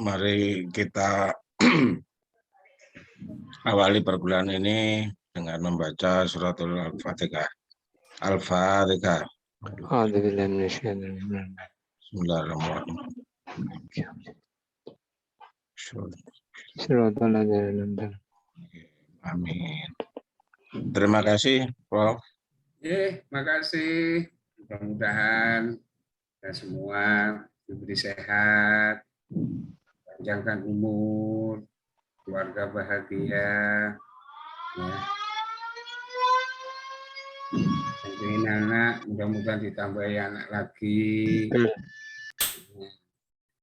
Mari kita awali perkuliahan ini dengan membaca suratul Al-Fatihah. Al-Fatihah. Bismillahirrahmanirrahim. Amin. Terima kasih, Prof. Makasih. Mudah-mudahan kita semua diberi sehat, panjangkan umur, keluarga bahagia, ya. Yang ingin anak, mudah-mudahan ditambahi anak lagi.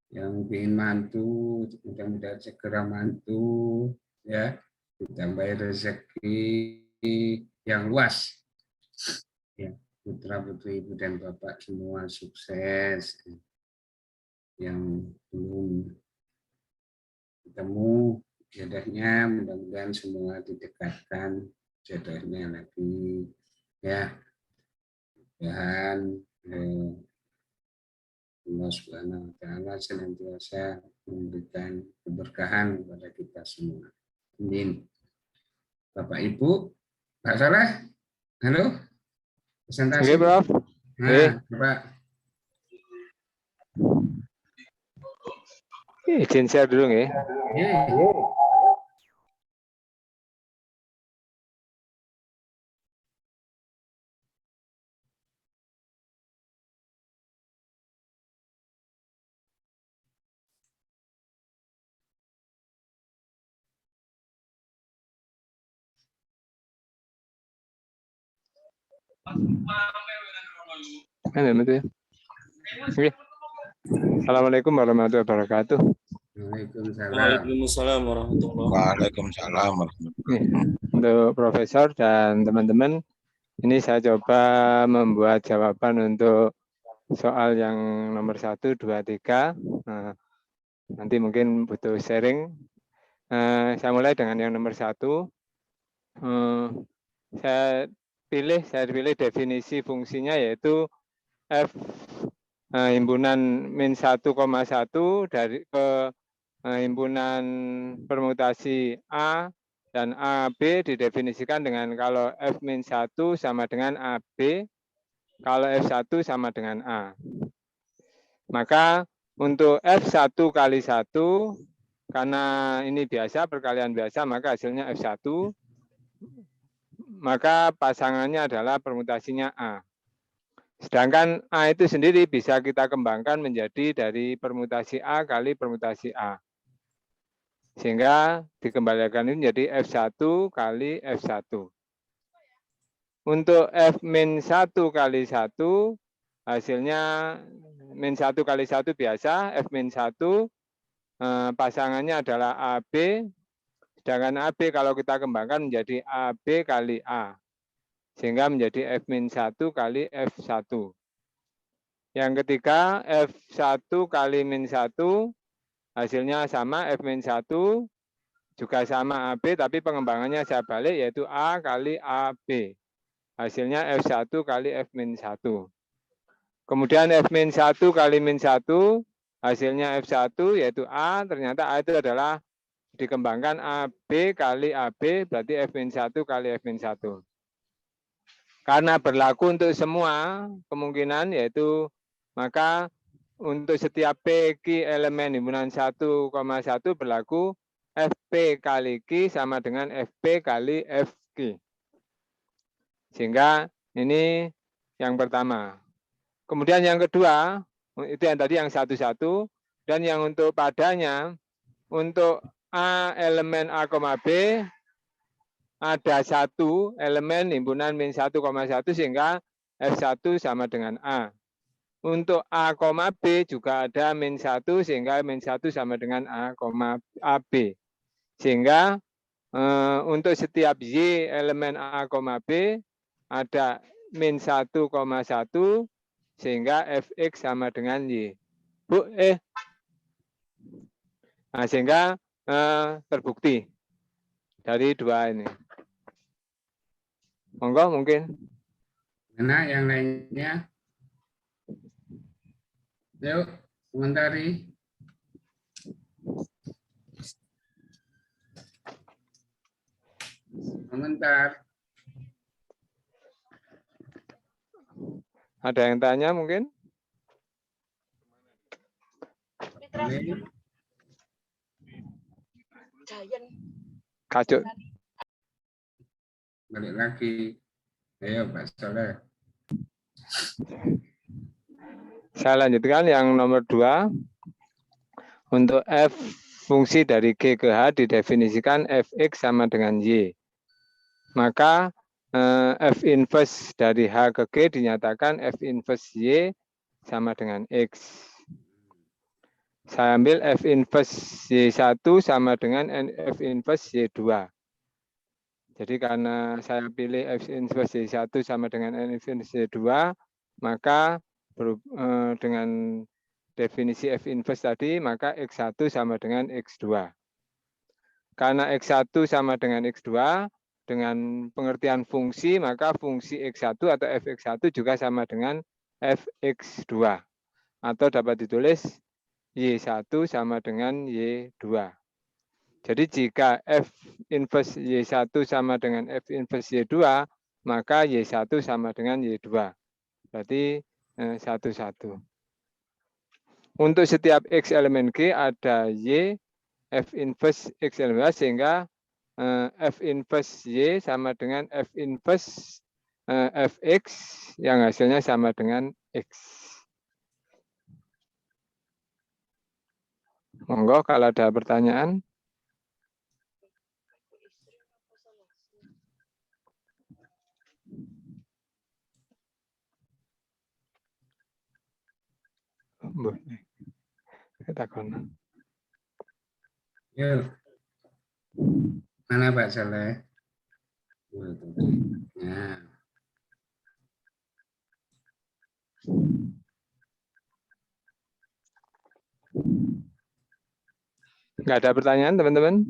Yang ingin mantu, mudah-mudahan segera mantu, ya. Ditambahi rezeki yang luas. Ya, putra putri ibu dan bapak semua sukses. Yang belum ketemu jodohnya, mudah-mudahan semua didekatkan jodohnya lagi, ya. Dan Allah Subhanahu wa Ta'ala senantiasa memberikan keberkahan kepada kita semua. Amin. Bapak Ibu, Pak Saleh, halo, presentasi. Oke, Prof. Nah, Pak. Izin share dulu ya. Assalamualaikum warahmatullahi wabarakatuh. Waalaikumsalam warahmatullahi wabarakatuh. Untuk Profesor dan teman-teman, ini saya coba membuat jawaban untuk soal yang nomor 1, 2, 3. Nah, nanti mungkin butuh sharing. Saya mulai dengan yang nomor 1. Saya pilih definisi fungsinya yaitu F himpunan min 1,1 dari ke himpunan permutasi A dan AB didefinisikan dengan kalau F min 1 sama dengan AB, kalau F1 sama dengan A. Maka untuk F1 kali 1, karena ini biasa, perkalian biasa, maka hasilnya F1. Maka pasangannya adalah permutasinya A. Sedangkan A itu sendiri bisa kita kembangkan menjadi dari permutasi A kali permutasi A. Sehingga dikembalikan ini menjadi F1 kali F1. Untuk F-1 kali 1, hasilnya min 1 kali 1 biasa, F-1, pasangannya adalah AB, sedangkan AB kalau kita kembangkan menjadi AB kali A. Sehingga menjadi F-1 kali F1. Yang ketiga, F1 kali min 1, hasilnya sama, F-1 juga sama AB, tapi pengembangannya saya balik, yaitu A kali AB. Hasilnya F1 kali F-1. Kemudian F-1 kali min 1, hasilnya F1, yaitu A, ternyata A itu adalah dikembangkan AB kali AB, berarti F-1 kali F-1. Karena berlaku untuk semua kemungkinan, yaitu maka untuk setiap PQ elemen himpunan 1,1 berlaku FP kali Q sama dengan FP kali FQ. Sehingga ini yang pertama. Kemudian yang kedua, itu yang tadi yang 1,1. Dan yang untuk padanya, untuk A elemen A, B, ada 1 elemen himpunan min 1,1 sehingga F1 sama dengan A. Untuk A, B juga ada min 1 sehingga min 1 sama dengan A, AB. Sehingga untuk setiap Y elemen A, B ada min 1,1 sehingga Fx sama dengan Y. Bu, Nah, sehingga terbukti dari dua ini. Monggo mungkin. Mana yang lainnya? Yuk, komentari. Komentar. Ada yang tanya mungkin? Ini Kacuk. balik lagi. Ayo Pak Soleh. Saya lanjutkan yang nomor 2. Untuk f fungsi dari G ke H didefinisikan fx sama dengan Y. Maka f inverse dari H ke G dinyatakan f inverse Y sama dengan X. Saya ambil f inverse Y1 sama dengan f inverse Y2. Jadi karena saya pilih f inverse Y1 sama dengan f inverse Y2, maka dengan definisi f inverse tadi, maka X1 sama dengan X2. Karena X1 sama dengan X2, dengan pengertian fungsi, maka fungsi X1 atau fx1 juga sama dengan fx2. Atau dapat ditulis Y1 sama dengan Y2. Jadi jika f inverse Y1 sama dengan f inverse Y2, maka Y1 sama dengan Y2. Berarti 1, 1. Untuk setiap X elemen G ada Y, F inverse X elemen Y, sehingga F inverse Y sama dengan F inverse Fx yang hasilnya sama dengan X. Monggo kalau ada pertanyaan. Yuk. Mana Pak Soleh? Nah. Nggak ada pertanyaan, teman-teman?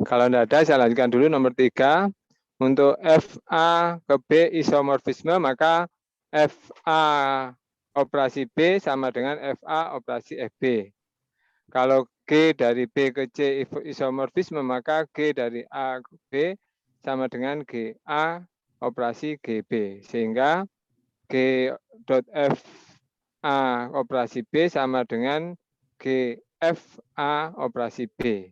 Kalau tidak ada, saya lanjutkan dulu nomor 3. Untuk FA ke B isomorfisme, maka FA operasi B sama dengan FA operasi FB. Kalau G dari B ke C isomorfisme, maka G dari A ke B sama dengan GA operasi GB. Sehingga G.FA operasi B sama dengan GFA operasi B.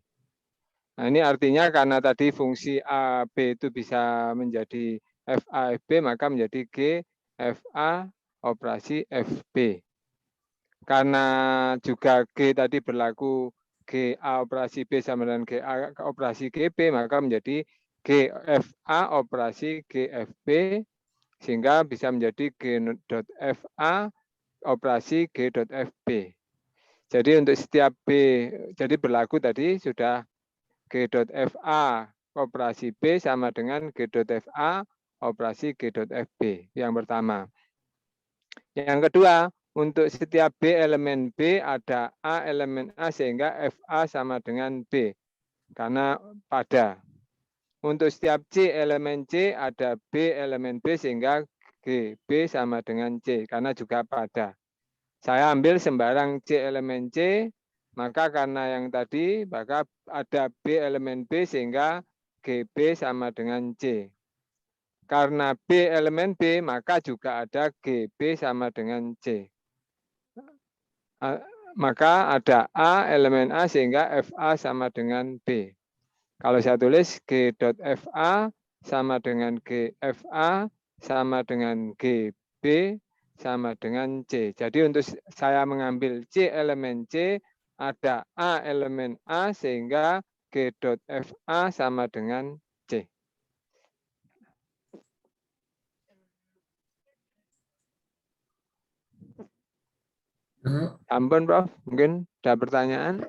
Nah, ini artinya karena tadi fungsi A, B itu bisa menjadi FA, FB, maka menjadi GFA operasi FB. Karena juga G tadi berlaku GA operasi B sama dengan GA operasi GB, maka menjadi GFA operasi GFB, sehingga bisa menjadi G.FA operasi G.FB. Jadi untuk setiap B, jadi berlaku tadi sudah G.FA operasi B sama dengan G.FA operasi G.FB. Yang pertama. Yang kedua, untuk setiap B elemen B ada A elemen A sehingga FA sama dengan B. Karena pada. Untuk setiap C elemen C ada B elemen B sehingga GB sama dengan C. Karena juga pada. Saya ambil sembarang C elemen C, maka karena yang tadi, maka ada B elemen B sehingga GB sama dengan C. Karena B elemen B, maka juga ada GB sama dengan C. Maka ada A elemen A sehingga FA sama dengan B. Kalau saya tulis G.FA sama dengan GFA sama dengan GB sama dengan C. Jadi untuk saya mengambil C elemen C, ada A elemen A sehingga G.FA sama dengan C. Ampun, Prof. Mungkin ada pertanyaan?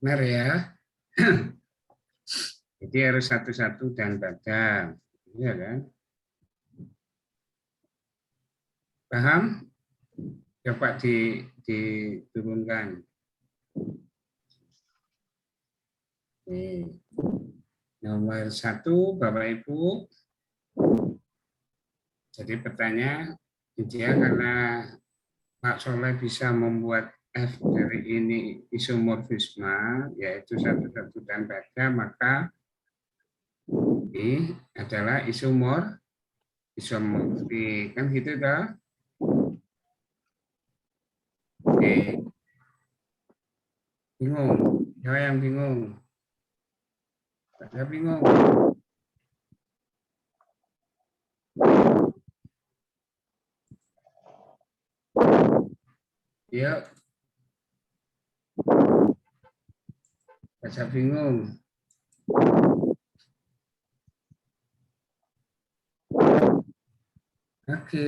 Benar ya. Jadi harus satu-satu dan baca. Iya kan? Paham? Coba diturunkan. Nomor 1, Bapak Ibu. Jadi pertanyaan, dia karena Pak Soleh bisa membuat F dari ini isomorfisme, yaitu satu-satu dan baca, maka ini adalah isomorfik. Kan gitu toh? Oke. Bingung? Siapa yang bingung? Saya bingung. Yuk. Saya bingung. Oke.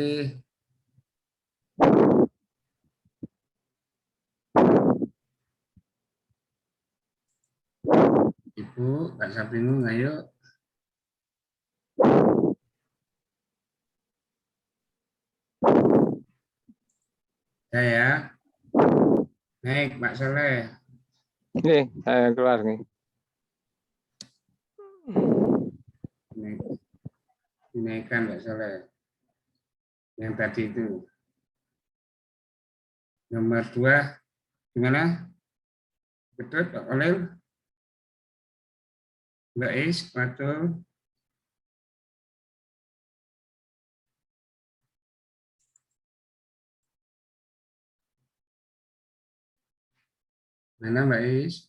Ibu, Pak bingung, ayo. Saya. Naik, Pak Soleh. Nih, saya keluar nih. Dinaikkan, Pak Soleh. Yang tadi itu. Nomor 2, gimana? Betul, Pak Olil? Mbak Is, betul. Mana Mbak Is?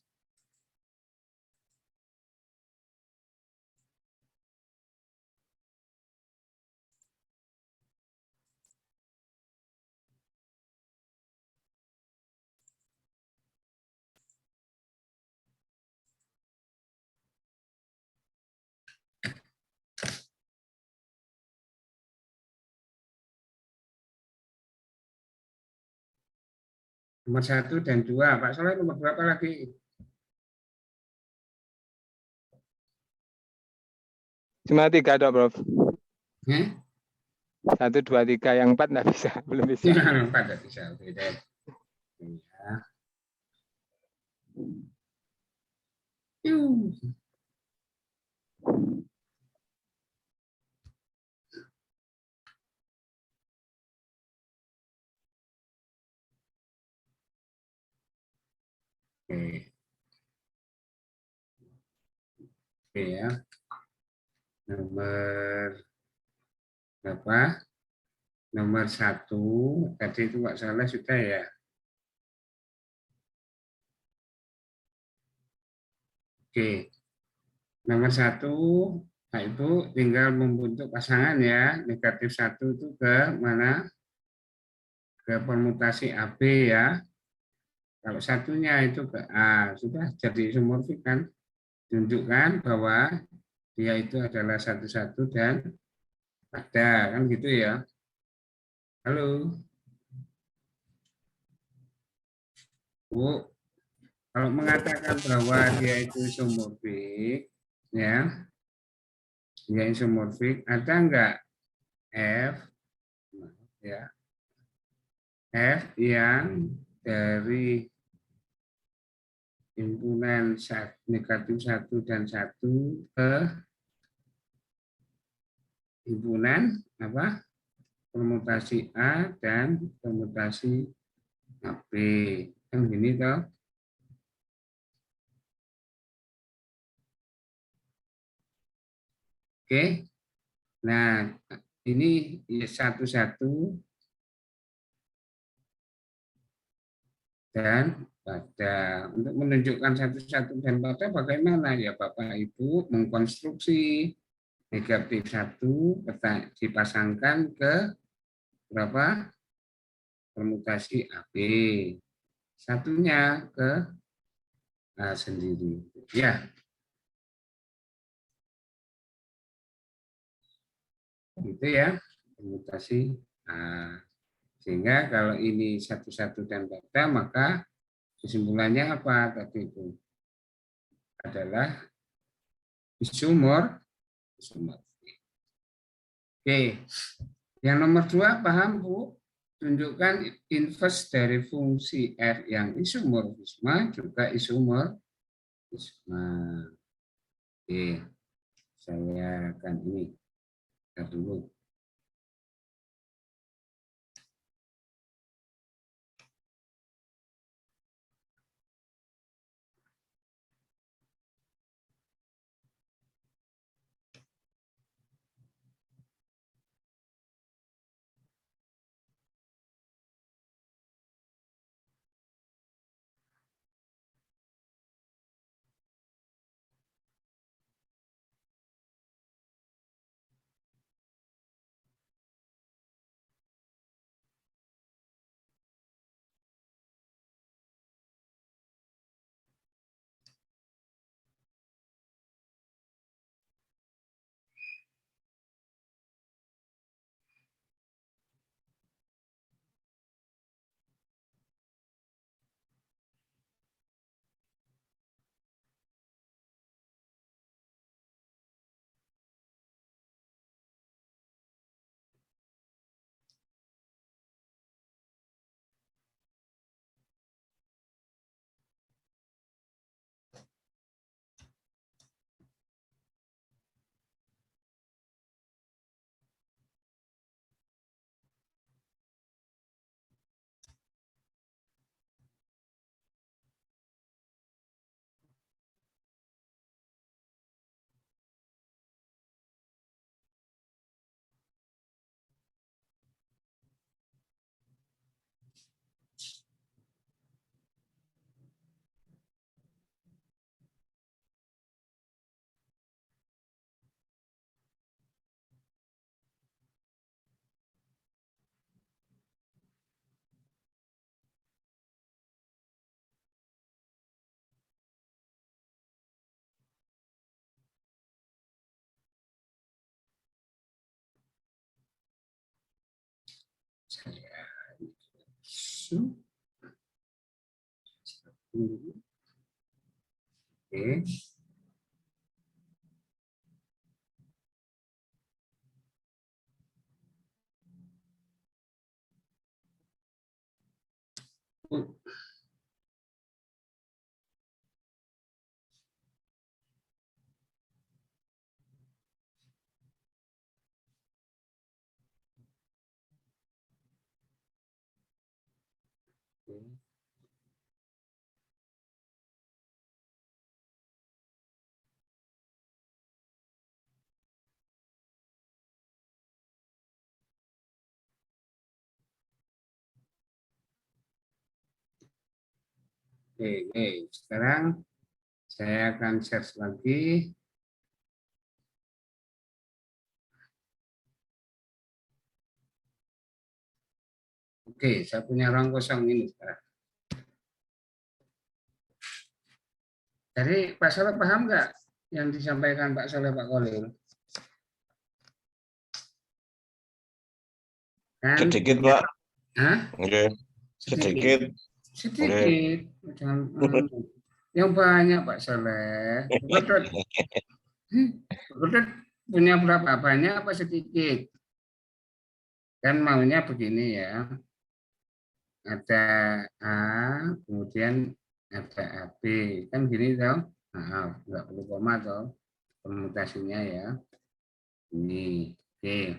Nomor 1 dan 2. Pak Soleh nomor berapa lagi? Cuma 3 dok, Prof. 1, 2, 3. Yang 4 nggak bisa, belum bisa. Yang 4 nggak bisa. Oke deh. Ya. Oke. Oke ya. Nomor berapa? Nomor 1. Tadi itu Pak Soleh sudah ya. Oke. Nomor 1, Pak Ibu tinggal membentuk pasangan ya. Negatif 1 itu ke mana? Ke permutasi AB ya. Kalau satunya itu ke A, sudah jadi isomorfik kan? Tunjukkan bahwa dia itu adalah satu-satu dan ada, kan gitu ya. Halo. Bu, kalau mengatakan bahwa dia itu isomorfik, ya, dia isomorfik, ada enggak F, ya, F yang dari himpunan negatif 1 dan 1 ke himpunan apa? Permutasi A dan permutasi AB. Kan gini toh. Oke. Nah, ini satu-satu dan pada. Untuk menunjukkan satu-satu dan pada bagaimana ya Bapak Ibu mengkonstruksi negatif 1 dipasangkan ke berapa? Permutasi AB. Satunya ke A sendiri. Ya. Gitu ya, permutasi A. Sehingga kalau ini satu-satu dan pada, maka kesimpulannya apa tadi itu? Adalah isomorfik. Oke, yang nomor 2 paham Bu? Tunjukkan inverse dari fungsi f yang isomorfisme juga isomorfisme. Oke, saya akan ini dulu. Oke. Oke, sekarang saya akan share lagi. Oke, saya punya ruang kosong ini sekarang. Jadi Pak Soleh paham nggak yang disampaikan Pak Soleh Pak Kolil? Kan? Sedikit, Pak. Hah? Oke. Sedikit. Sedikit. Jangan, yang banyak Pak Soleh. Pak punya berapa? Banyak apa sedikit? Kan maunya begini ya. Ada A, kemudian ada AB. Kan gini toh. Maaf, nggak perlu koma toh. Permutasinya ya. Ini. Oke.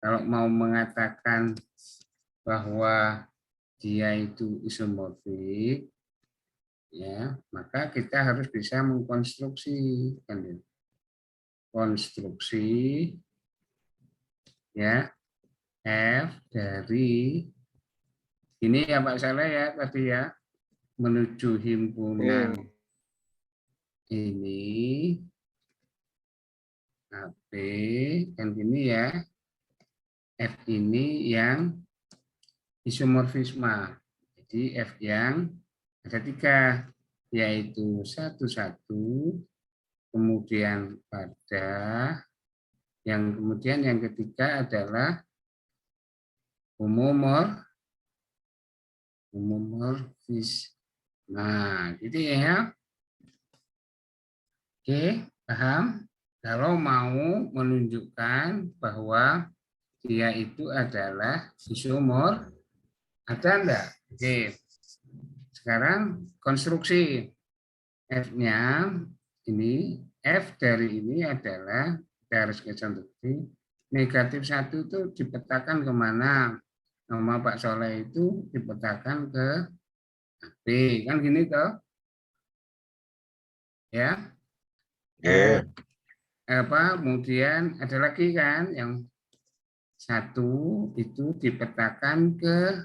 Kalau mau mengatakan bahwa dia itu isomorfik, ya, maka kita harus bisa mengkonstruksi kan, konstruksi ya F dari ini ya Pak Saleh ya tadi ya menuju himpunan ini AB kan gini ya, F ini yang isomorfisme. Jadi F yang ada 3, yaitu 1, 1, kemudian pada yang kemudian yang ketiga adalah homomorfisme. Nah, gitu ya. Oke, paham? Kalau mau menunjukkan bahwa dia itu adalah isomorf, ada enggak? Oke. Sekarang konstruksi F-nya ini, F dari ini adalah, kita harus konstruksi, negatif 1 itu dipetakan kemana? Nama Pak Soleh itu dipetakan ke B, kan gini toh? Ya. Kemudian ada lagi kan yang 1 itu dipetakan ke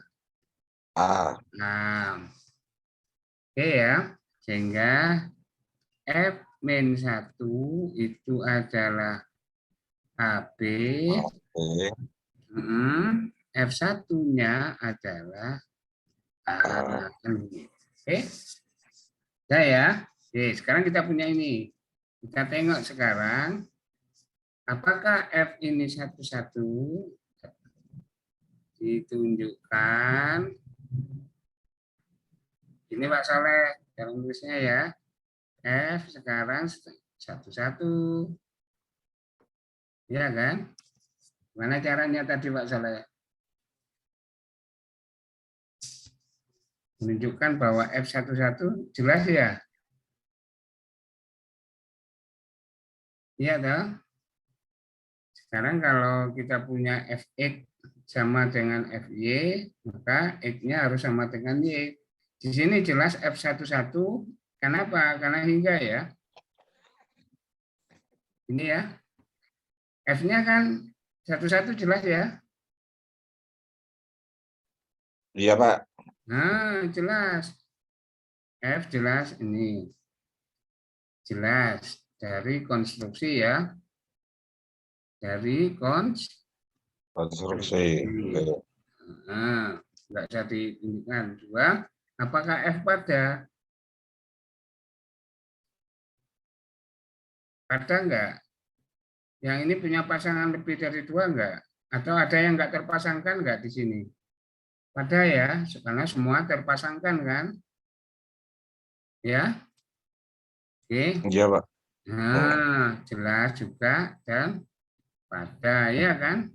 A. Nah, oke ya. Sehingga F-1 itu adalah AB. F1-nya adalah A. Oke. Ya. Oke, sekarang kita punya ini. Kita tengok sekarang apakah F ini 1, 1 ditunjukkan. Ini Pak Saleh, dalam tulisnya ya. F sekarang 1, 1. Ya kan? Gimana caranya tadi Pak Saleh? Menunjukkan bahwa F11 jelas ya? Iya toh? Sekarang kalau kita punya Fx sama dengan Fy, maka X-nya harus sama dengan Y. Di sini jelas F11, kenapa? Karena hingga ya. Ini ya. F-nya kan 1 jelas ya? Iya, Pak. Nah, jelas. F jelas ini. Jelas. Dari konstruksi ya. Dari konstruksi. Nah, enggak bisa ditunjukkan. 2, apakah F pada? Pada enggak? Yang ini punya pasangan lebih dari 2 enggak? Atau ada yang enggak terpasangkan enggak di sini? pada ya, karena semua terpasangkan kan? Ya, oke. Iya, Pak. Nah, jelas juga dan pada ya kan?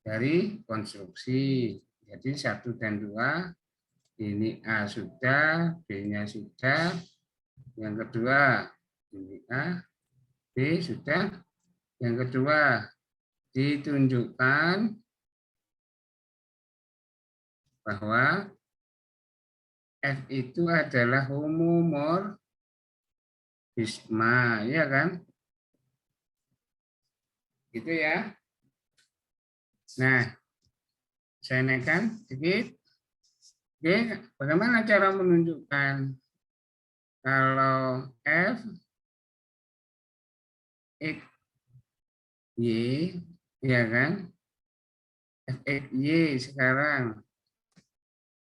Dari konstruksi. Jadi 1 dan 2 ini A sudah, B-nya sudah. Yang kedua ini A, B sudah. Yang kedua ditunjukkan bahwa F itu adalah homomorfisma, ya kan? Gitu ya. Nah, saya naikkan sedikit. Oke, bagaimana cara menunjukkan kalau F, X, Y, ya kan? F, X, Y sekarang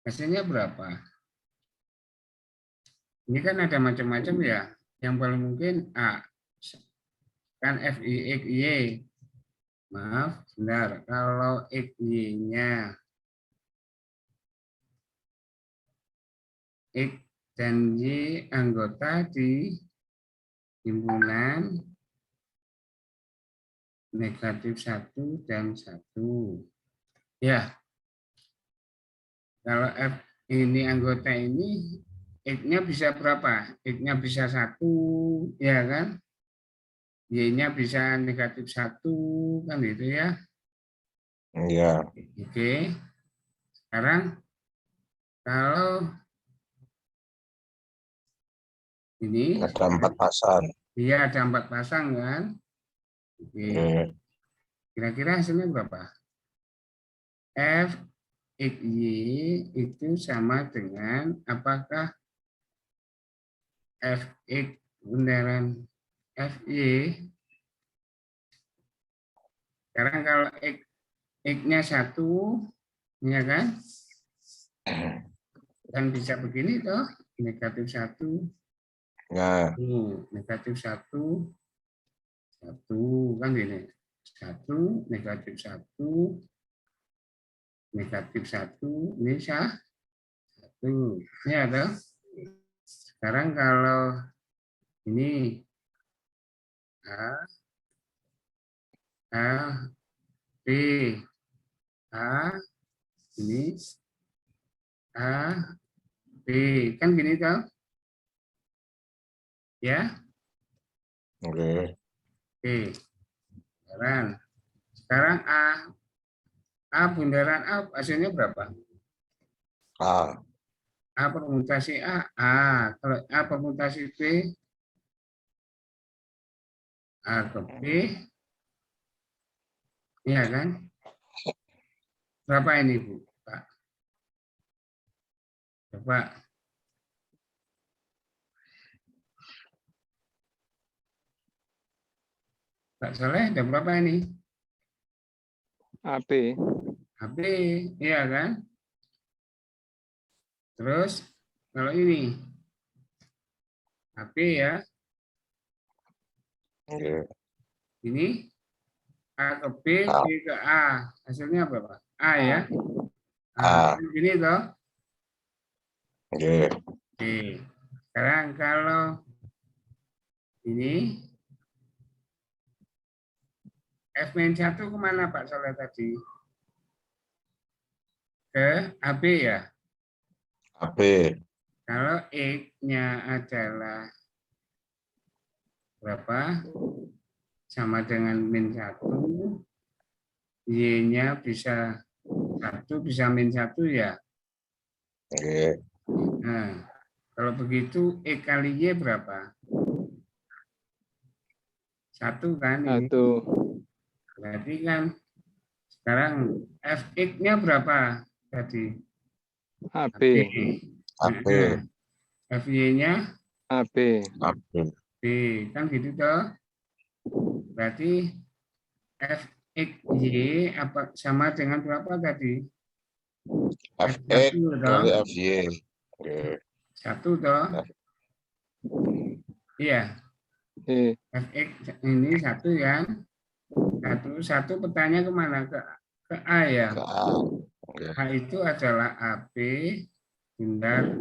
hasilnya berapa? Ini kan ada macam-macam ya. Yang paling mungkin A. Kan F, Y, X, Y. Maaf, benar. Kalau X, Y-nya X dan Y anggota di himpunan negatif 1 dan 1. Ya, kalau F ini anggota ini, X-nya bisa berapa? X-nya bisa 1, ya kan? Y-nya bisa negatif 1, kan gitu ya. Iya. Oke, sekarang kalau ini, Ada 4 pasang. dia ada 4 pasang kan? Oke, Oke. kira-kira hasilnya berapa? F, X, Y itu sama dengan apakah Fx bundaran Fy. Sekarang kalau X-nya 1, ya kan? Kan bisa begini toh, negatif 1. Nah, Negatif 1, 1 kan gini. 1, negatif 1, negatif 1, ini 1. Ini ada. Sekarang kalau ini A, B, A, ini A, B, kan gini toh? Ya, oke. oke. Sekarang A bundaran A hasilnya berapa? A. A permutasi A. Kalau A permutasi B, A ke B, iya kan? Berapa ini, Bu? Pak? Coba. Pak Soleh, ada berapa ini? AB. AB, iya kan? Terus, kalau ini, AB ya, Oke. ini A ke B, A. B ke A. Hasilnya berapa? A ya? A. Ini toh? Oke. Oke. Sekarang kalau ini, F-1 kemana Pak Soleh tadi? Ke AB ya? AB. Kalau X-nya adalah berapa? Sama dengan min 1, Y-nya bisa 1, bisa min 1 ya. Oke. Nah, kalau begitu X kali Y berapa? 1 kan ini. 1. Berarti kan sekarang Fx-nya berapa tadi? AB. AB. Fy-nya AB. AB. B. Kan gitu toh? Berarti Fxy apa sama dengan berapa tadi? FX F1 kali toh? FY. Oke. 1 toh? Iya. E. Fx ini 1 kan? 1 pertanyaan kemana? Ke A ya? Ke A. Oke. A itu adalah AB pindar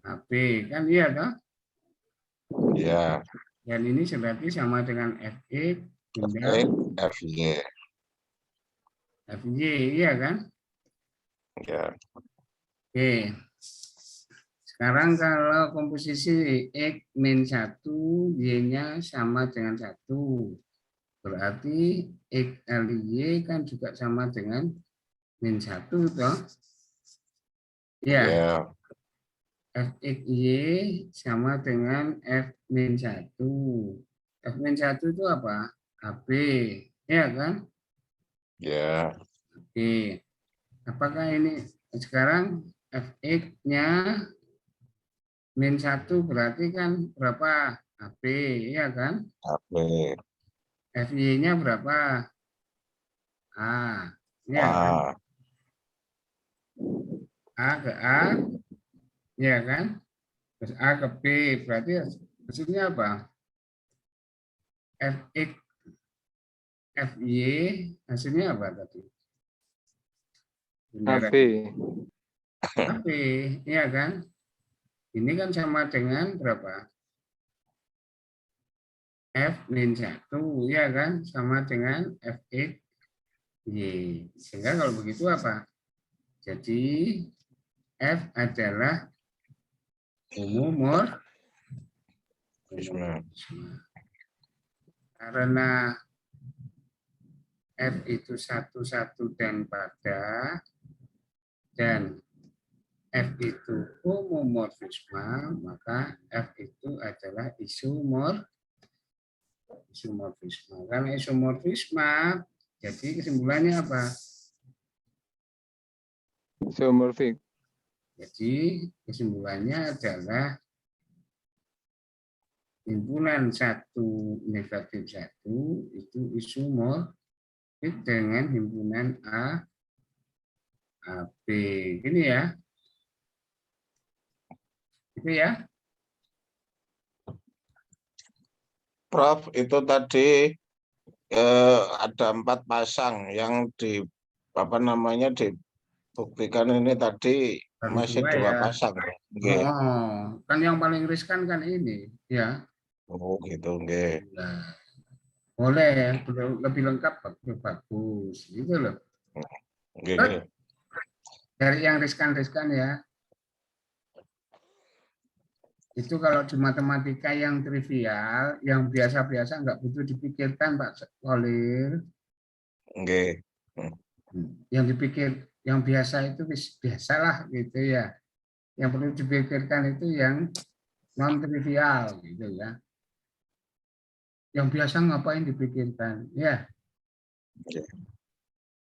AB. Kan iya toh? Ya. Dan ini berarti sama dengan FX pindar Fx, Fy. FY. Iya kan? Ya. Oke. Sekarang kalau komposisi X min 1, Y-nya sama dengan 1. Berarti X kali Y kan juga sama dengan min 1 toh. Ya, Ya. Fxy sama dengan F min 1. F min 1 itu apa? AB. Ya kan? Ya. Oke. Apakah ini sekarang Fx-nya min 1 berarti kan berapa? AB. Ya kan? Hp. Fy-nya berapa? A. Ya kan? A. A ke A. Ya kan? Terus A ke B. Berarti hasilnya apa? Fx Fy hasilnya apa tadi? Bendera AB. AB, iya kan? Ini kan sama dengan berapa? F min 1, ya kan? Sama dengan Fx Y. Sehingga kalau begitu apa? Jadi F adalah homomorfisme. Karena F itu satu dan pada, dan F itu homomorfisme, maka F itu adalah isomorfisme. Karena isomorfisme, jadi kesimpulannya apa? Isomorfik. Jadi kesimpulannya adalah himpunan 1 negatif 1 itu isomorfik dengan himpunan AB. Gini ya. Itu ya. Prof, itu tadi ada 4 pasang yang dibuktikan ini tadi Baru masih 2 ya. pasang. Oke. Oh, kan yang paling riskan kan ini, ya. Oh, gitu, oke. Nah, boleh lebih lengkap bagus, gitu loh. Oke. Dari yang riskan-riskan ya. Itu kalau di matematika yang trivial, yang biasa-biasa nggak butuh dipikirkan, Pak Kolir. Oke. Yang dipikir, yang biasa itu biasalah gitu ya. Yang perlu dipikirkan itu yang non trivial gitu ya. Yang biasa ngapain dipikirkan? Ya, Oke.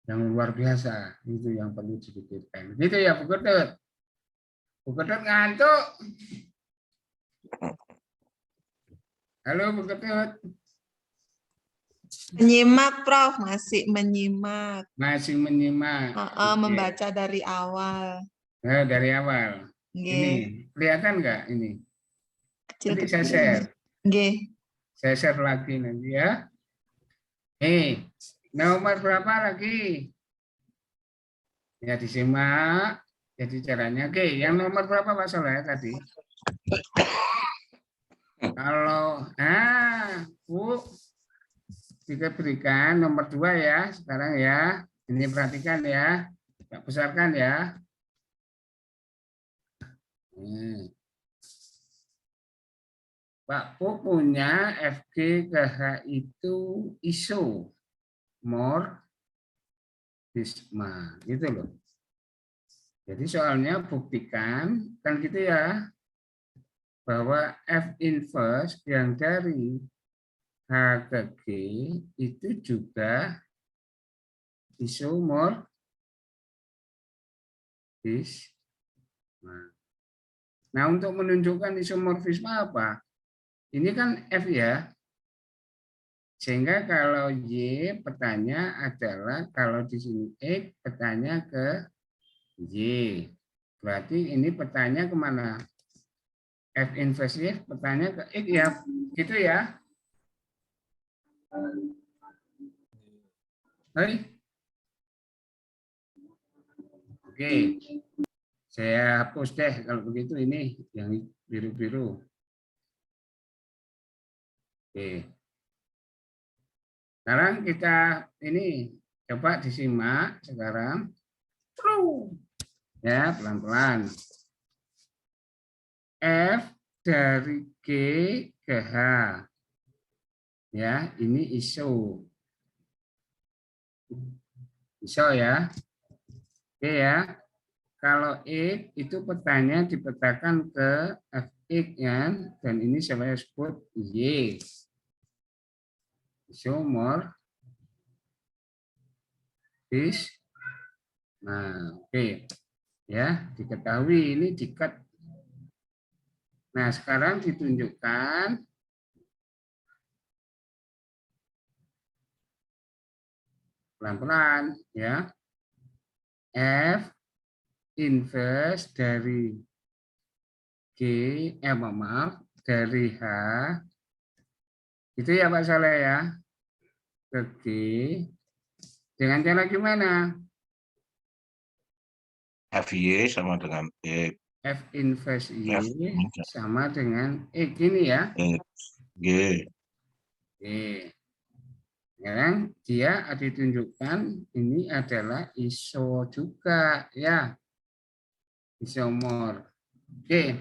yang luar biasa itu yang perlu dipikirkan. Gitu ya, Bu Ketut. Bu Ketut ngantuk. Halo, Bu Ketut. Menyimak, Prof. Masih menyimak. Masih menyimak. Membaca dari awal. Nah, dari awal. Nggih. Ini kelihatan nggak ini? Nanti saya Kecil-kecil. share. Nggih. Saya share lagi nanti ya. Nomor berapa lagi? Ya disimak. Jadi caranya. Oke, yang nomor berapa Pak Soleh tadi? Kalau Bu, kita berikan nomor 2 ya sekarang ya. Ini perhatikan ya. Tak besarkan ya. Pak Bu punya Fg ke H itu isomorfisme, gitu loh. Jadi soalnya buktikan kan gitu ya, bahwa F inverse yang dari H ke G itu juga isomorfisme. Nah, untuk menunjukkan isomorfisme apa? Ini kan F ya. Sehingga kalau Y petanya adalah, kalau di sini X petanya ke Y. Berarti ini petanya kemana? F inverse petanya ke X ya. Gitu ya. Hai. Oke. Saya hapus deh kalau begitu ini yang biru-biru. Oke. Sekarang kita ini coba disimak sekarang. Ya, pelan-pelan. F dari G ke H. Ya, ini ISO. ISO ya. Oke ya. Kalau X itu petanya dipetakan ke Fx ya, dan ini saya sebut Y. Isomorfisme. Nah, oke. Ya, diketahui ini dikat. Nah, sekarang ditunjukkan pelan-pelan ya. F inverse dari G, maaf, dari H. Itu ya Pak Saleh ya. Ke G. Dengan cara gimana? FY sama dengan X. F inverse Y F sama dengan X ini ya. G. Oke. Sekarang dia ditunjukkan ini adalah iso juga ya. Isomor. Oke.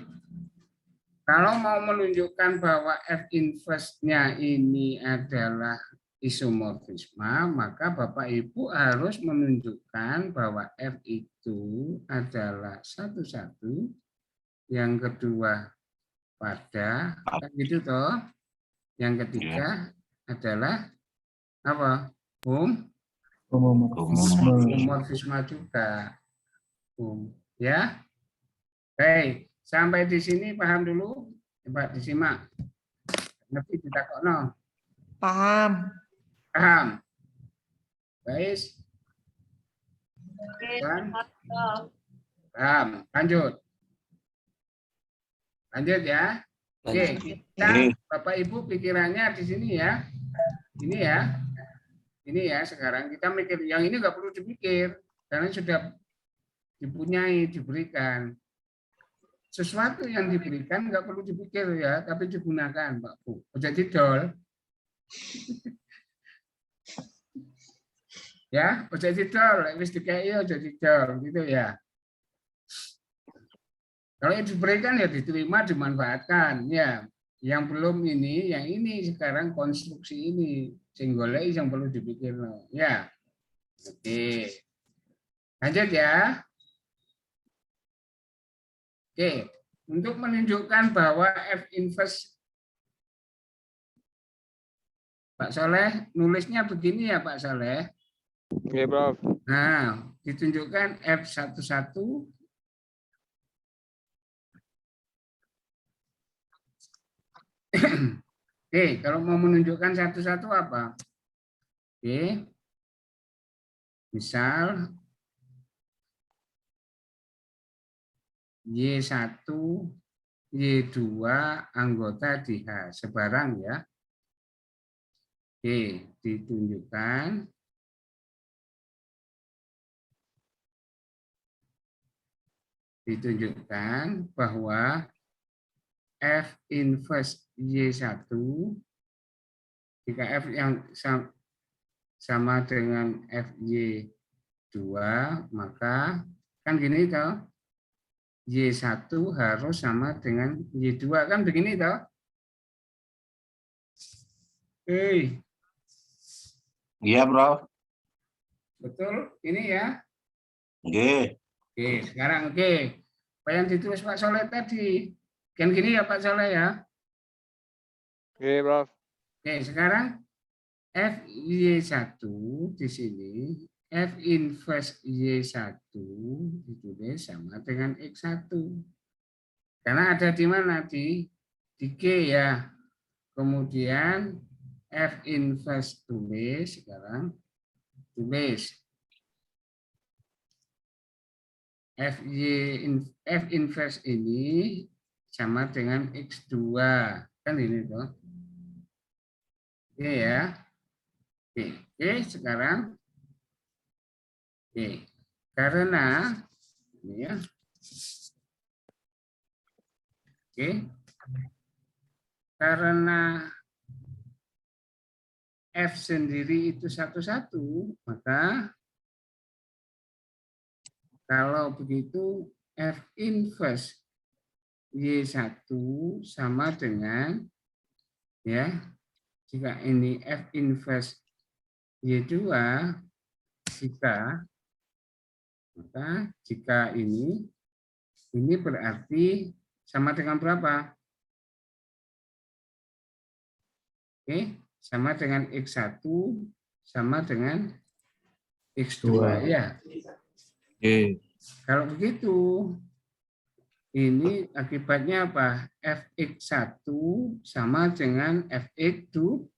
Kalau mau menunjukkan bahwa F inverse-nya ini adalah isomorfisme, maka Bapak Ibu harus menunjukkan bahwa F itu adalah satu-satu, yang kedua pada, kan gitu toh. Yang ketiga adalah apa? Homomorfisme juga. Ya. Baik, sampai di sini paham dulu. Coba disimak. Ngerti ditakokno. Paham. Paham. Baik. Dan paham. Lanjut. Lanjut ya. Oke, kita Bapak Ibu pikirannya di sini ya. Ini ya. Ini ya sekarang kita mikir yang ini nggak perlu dipikir karena sudah dipunyai, diberikan. Sesuatu yang diberikan nggak perlu dipikir ya, tapi digunakan, Pak Bu. Jadi dol. Ya, jadi dol, wis dikai jadi dol gitu ya. Kalau yang diberikan ya diterima, dimanfaatkan ya. Yang belum ini, yang ini sekarang konstruksi ini, singgolnya yang perlu dipikir ya. Oke. Lanjut ya. Oke, untuk menunjukkan bahwa F inverse Pak Soleh nulisnya begini ya Pak Soleh. Oke, Prof. Nah, ditunjukkan F11. Oke, kalau mau menunjukkan satu-satu apa? Oke. Misal Y1, Y2 anggota di H, sebarang ya. Oke, ditunjukkan. Ditunjukkan bahwa F inverse Y1, jika F yang sama dengan FY2, maka kan gini toh. Y1 harus sama dengan Y2, kan begini toh. Iya, Bro. Betul, ini ya. Oke. Oke, sekarang oke. Apa yang ditulis Pak Soleh tadi? Kan gini ya Pak Soleh ya. Oke, Prof. Oke, sekarang FY1 di sini, F inverse Y1 ditulis sama dengan X1. Karena ada di mana? Di G ya. Kemudian F inverse tulis sekarang. Tulis. F inverse ini sama dengan X2. Kan ini toh. Oke ya. Oke, sekarang. Oke. Karena Ini ya. Oke. Karena F sendiri itu satu-satu, maka kalau begitu F inverse Y1 sama dengan, ya, jika ini F inverse Y2, maka jika ini berarti sama dengan berapa? Oke, sama dengan X1 sama dengan X2 ya. Oke. Kalau begitu, ini akibatnya apa? Fx1 sama dengan Fx2.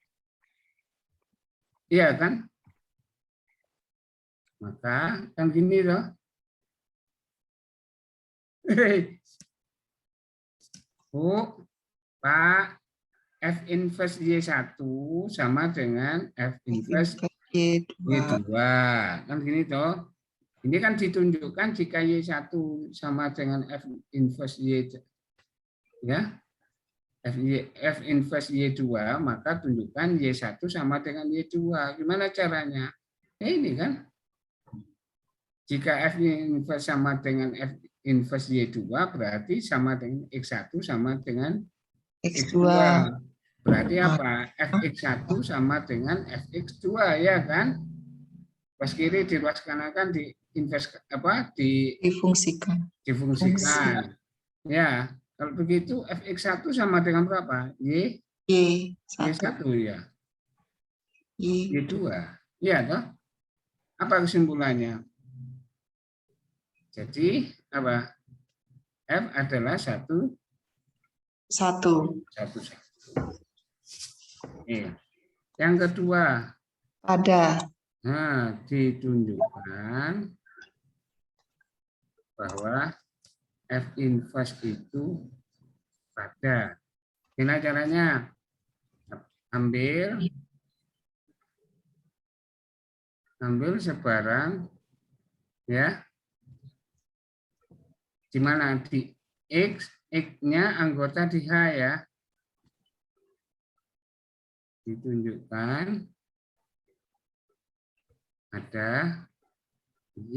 Iya kan? Maka kan gini loh. Bu, Pak, F inverse Y1 sama dengan F inverse Y2. Kan gini toh. Ini kan ditunjukkan jika Y1 sama dengan F inverse Y2, ya. F inverse Y2, maka tunjukkan Y1 sama dengan Y2. Gimana caranya? Ini kan. Jika F inverse sama dengan F inverse Y2, berarti sama dengan X1 sama dengan X2. Berarti apa? Fx1 sama dengan Fx2, ya kan? Pas kiri di luas kanan kan di inverse apa? Difungsikan. Difungsikan. Ya, kalau begitu Fx1 sama dengan berapa? Y1 ya. Y2. Iya toh? Apa kesimpulannya? Jadi apa? F adalah satu. Yang kedua, pada. Nah, ditunjukkan bahwa F inverse itu pada. Gimana caranya? Ambil sebarang, ya. Di mana? Di X, X-nya anggota di H, ya. Ditunjukkan ada Y,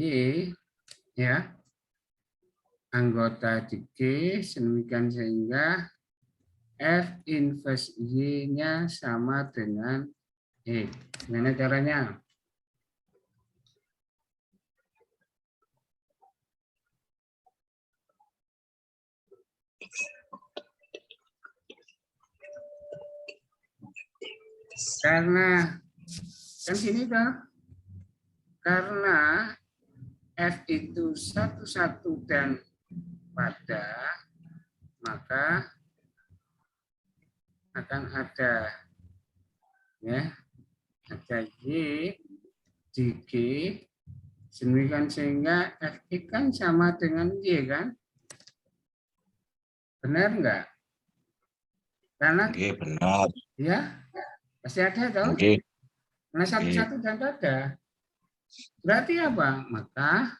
ya, anggota di G, sedemikian sehingga F inverse Y-nya sama dengan E. Gimana caranya? Karena kan sini kan, karena F itu satu-satu dan pada, maka akan ada, ya, ada Y di G, sedemikian sehingga Fx kan sama dengan Y kan? Benar enggak? Karena Benar. ya pasti ada toh. Oke. Karena satu-satu dan pada. Berarti apa? Maka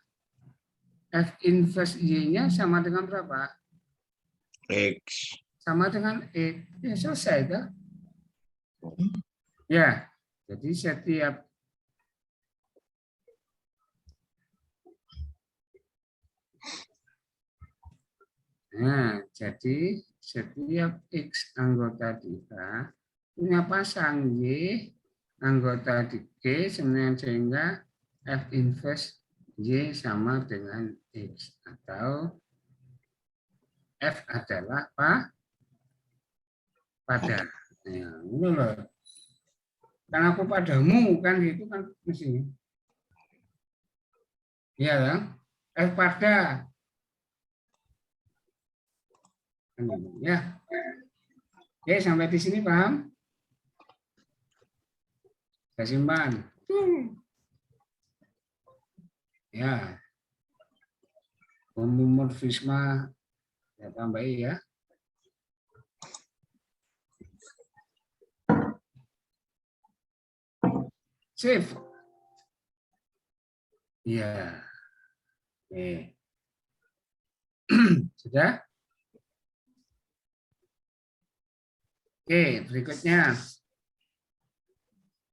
F inverse Y-nya sama dengan berapa? X. Sama dengan X. Ya selesai toh. Ya, jadi setiap X anggota di H punya pasang Y anggota di G sehingga F inverse Y sama dengan X, atau F adalah pada. Ya, ini loh. Kan aku padamu kan gitu kan mesti. Iya kan? F pada. Ya. Oke, sampai di sini paham? Saya simpan. Ya. Homomorfisme ya tambahin ya. Save. Ya. Oke. Sudah? Oke, berikutnya.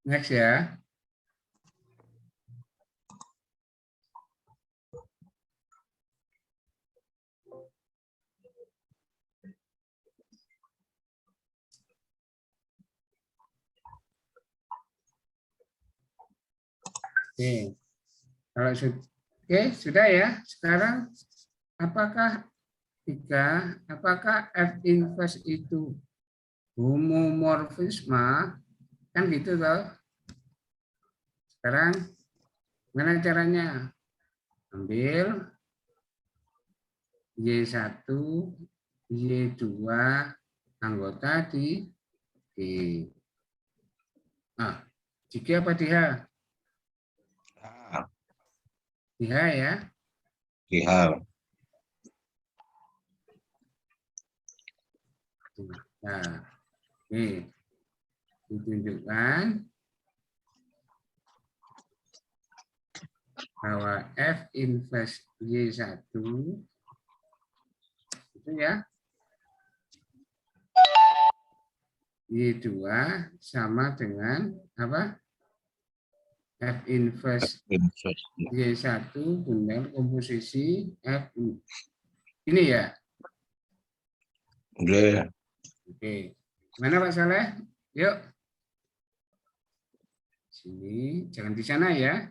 Next ya. Oke. Kalau sudah ya. Sekarang apakah F inverse itu homomorfisme? Kan gitu loh. Sekarang gimana caranya? Ambil Y1, Y2 anggota di D. Di G apa di H? A. Di H ya. Dihal. Nah, ini ditunjukkan bahwa F inverse Y1 itu ya Y2 sama dengan apa? F inverse Inverse. Y1 dengan komposisi F. Ini ya. Oke. Oke. Mana Pak Saleh? Yuk. Sini, jangan di sana ya.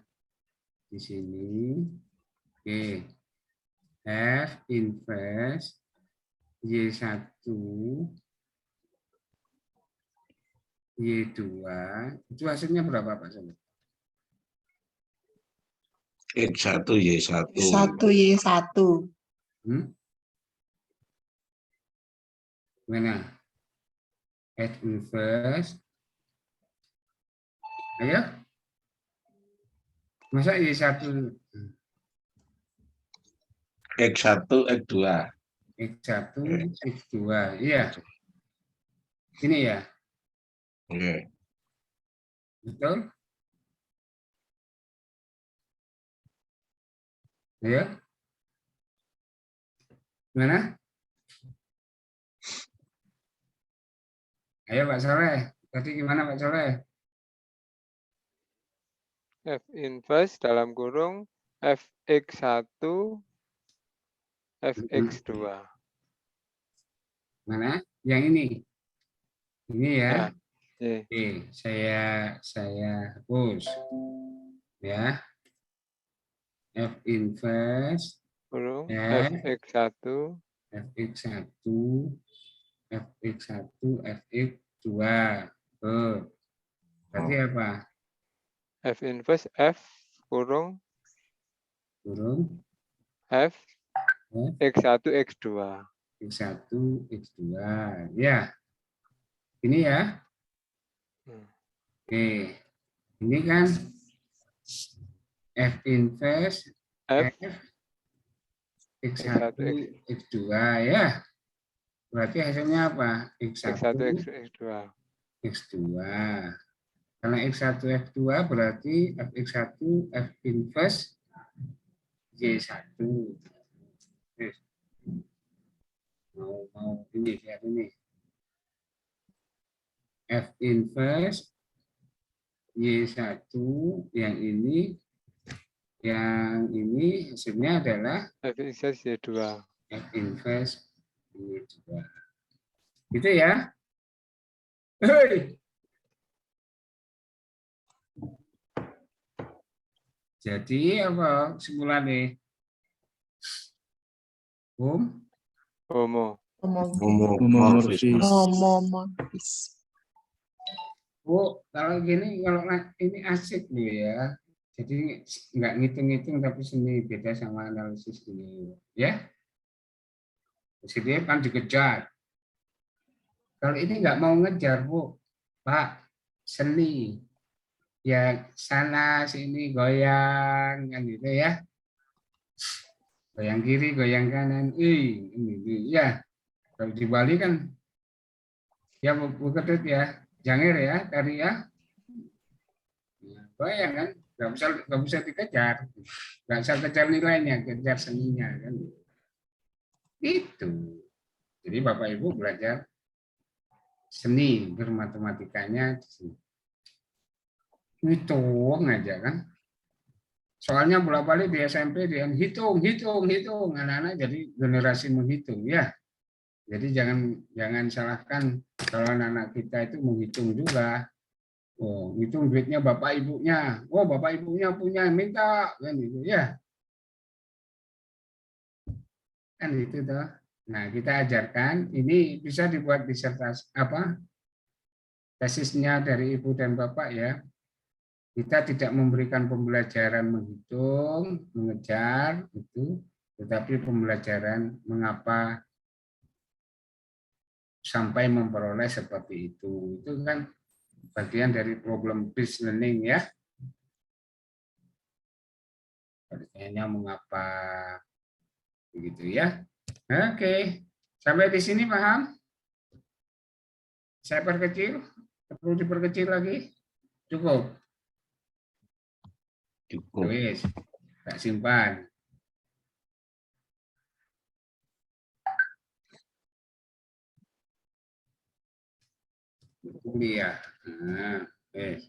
Di sini. Oke. F inverse Y1 Y2 itu hasilnya berapa Pak Saleh? X1 Y1. 1Y1. Mana? F inverse. Ayo. Masa Y1 X1 X2. X1 X2. Iya. Ini ya. Oke. Betul? Ayo. Gimana? Ayo Pak Soleh. Tadi gimana Pak Soleh? F inverse dalam kurung Fx1 Fx2. Mana? Yang ini. Ini ya. Ya. Oke, saya hapus. Ya. F inverse Kurung F Fx1 Fx1 Fx1 Fx2. Berarti apa? F inverse F kurung Kurung F F X1 X2. X1 X2. Ya. Ini ya. Oke. Ini kan F inverse F F X1 X2 ya. Berarti hasilnya apa? X1 X2. X2. Karena X1 F2 berarti Fx1 F inverse Y1. Mau ini lihat ini. F inverse Y1 yang ini hasilnya adalah F inverse Y2. F inverse Y2. Gitu ya. Hei. Jadi apa kesimpulannya? Homo. Homomorfisme. Homomorfis. Bu, kalau gini, kalau ini asik loh ya. Jadi nggak ngitung-ngitung tapi seni beda sama analisis ini. Ya. Jadi kan dikejar. Kalau ini nggak mau ngejar, Bu. Pak, seni. Ya sana sini goyang kan gitu ya. Goyang kiri, goyang kanan. Ini ya. Kalau di Bali kan ya Bu Ketut ya. Jangir ya, tari ya. Goyang kan, nggak bisa dikejar. Nggak bisa kejar nilainya, kejar seninya kan. Itu. Jadi Bapak Ibu belajar seni bermatematikanya di sini. Hitung aja kan. Soalnya bolak-balik di SMP dia hitung. Anak-anak jadi generasi menghitung ya. Jadi jangan salahkan kalau anak-anak kita itu menghitung juga. Oh, hitung duitnya bapak ibunya. Oh, bapak ibunya punya, minta kan gitu ya. Kan itu toh. Nah, kita ajarkan ini bisa dibuat disertasi tesisnya dari ibu dan bapak ya. Kita tidak memberikan pembelajaran menghitung, mengejar itu, tetapi pembelajaran mengapa sampai memperoleh seperti itu. Itu kan bagian dari problem based learning ya. Pertanyaannya mengapa begitu ya. Oke, sampai di sini paham? Saya perkecil, perlu diperkecil lagi? Cukup. Cukup. Wis, tak simpan. Kuliah. Nah, wis.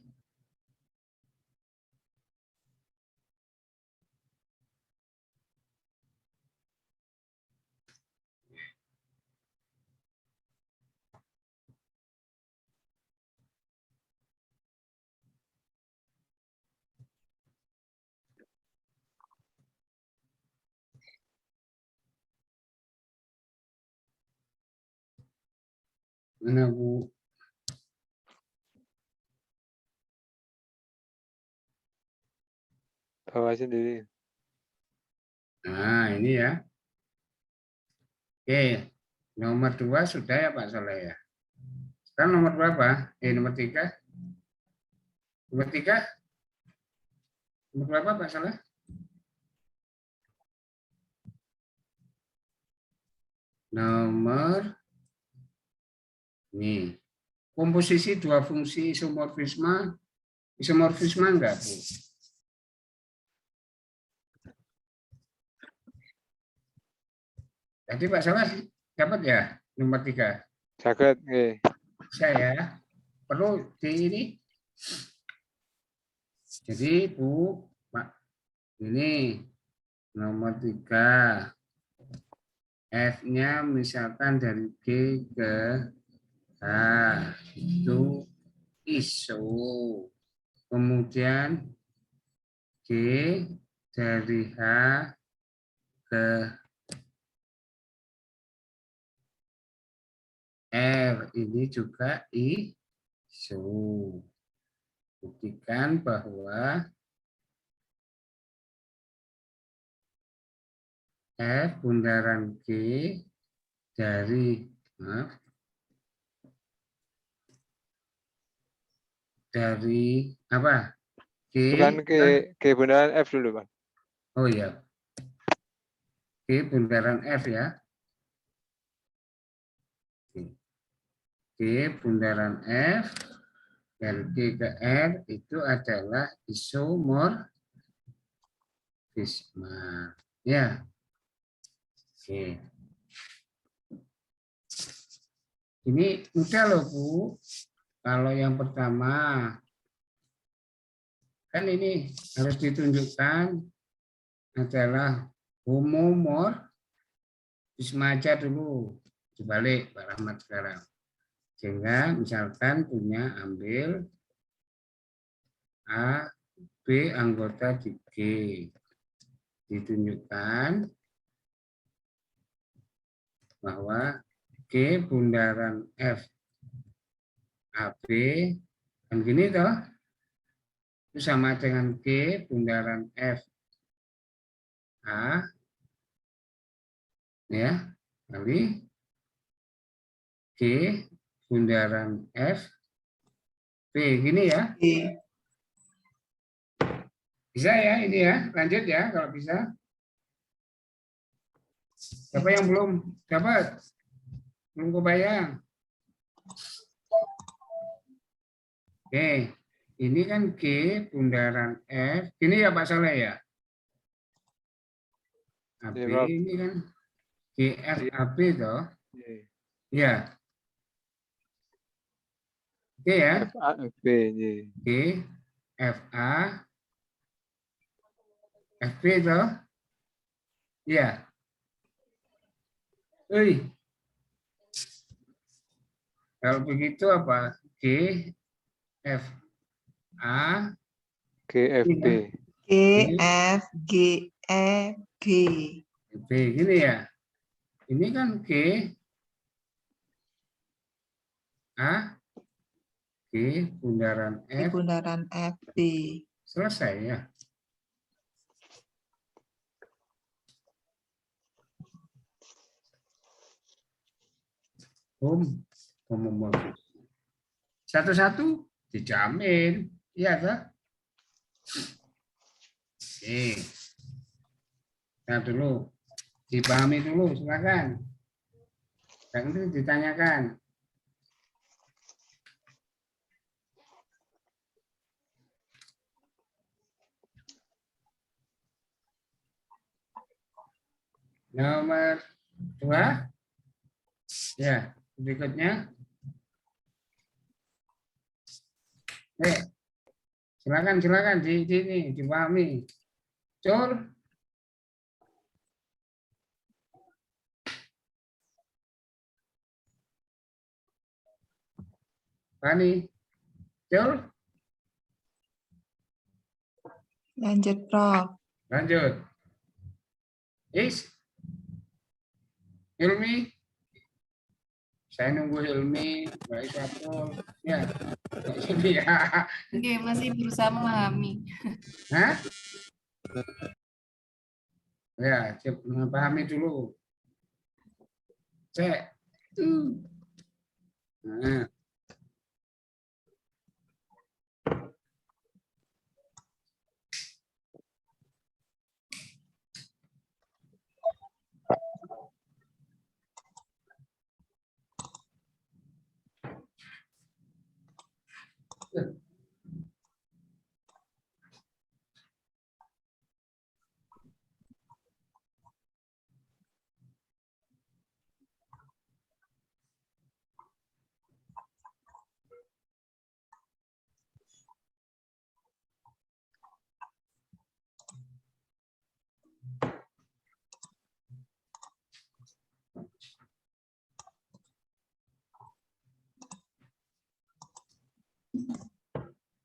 Mana Bu? Bawa sendiri. Nah, ini ya. Oke, nomor 2 sudah ya Pak Soleh ya. Sekarang nomor berapa? Nomor 3. Nomor 3? Nomor berapa Pak Soleh? Nomor ini. Komposisi dua fungsi isomorfisme. Isomorfisme enggak, Bu? Tadi Pak Soleh dapat ya nomor 3. Saged nggih. Saya perlu di ini. Jadi Bu, Pak, ini nomor 3. F-nya misalkan dari G ke H, itu iso. Kemudian G dari H ke R, ini juga iso. Buktikan bahwa F bundaran G dari apa? G Bukan G bundaran F dulu, Pak. Oh iya. G bundaran F ya. G bundaran F dari G ke R itu adalah isomorfisme. Ya. Oke. Ini mudah loh, Bu. Kalau yang pertama, kan ini harus ditunjukkan adalah homomorfisme aja dulu. Dibalik Pak Rahmat sekarang. Sehingga misalkan punya ambil A, B anggota di G. Ditunjukkan bahwa G bundaran F AB kan gini toh, itu sama dengan G bundaran F A ya kali G bundaran F B, gini ya. Bisa ya ini ya, lanjut ya kalau bisa. Siapa yang belum dapat? Belum kebayang? Oke, ini kan G bundaran F. Ini ya Pak Soleh ya. AB ini kan G GFAB toh. Y. Ya. Oke ya. FAB. Y. GFA FB toh. Ya. Kalau begitu apa? GFA GFB. G, F, G, E, G. B gini ya. Ini kan G A G bundaran Di F bundaran F, B. selesai ya. Homomorfis. Satu-satu dijamin, iya kan? Nah dulu, dipahami dulu, silakan. Yang itu ditanyakan. Nomor 2. Ya, berikutnya. Silakan di sini dipahami. Cur. Pani. Cur. Lanjut, Prof. Lanjut. Hilmi. Saya nunggu Hilmi, Mbak Isapul. Ya. Ini ya. Oke, masih berusaha memahami. Hah? Ya, pahami dulu. Cek. Nah.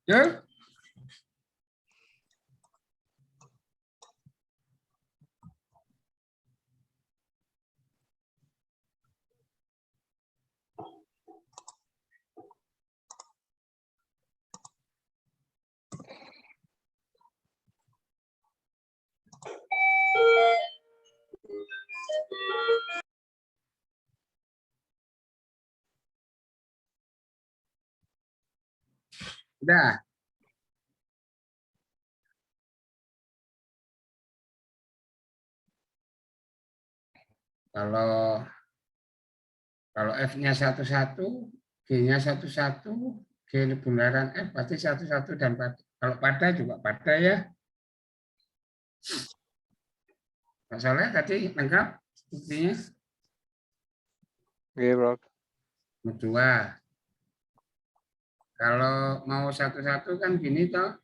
Ya. Udah. Kalau F-nya 1-1, G-nya 1-1, G bundaran F pasti 1-1 dan pada. Kalau pada juga pada ya. Masalahnya tadi lengkap buktinya. Oke, Prof. Kedua. Kalau mau 1-1 kan gini toh.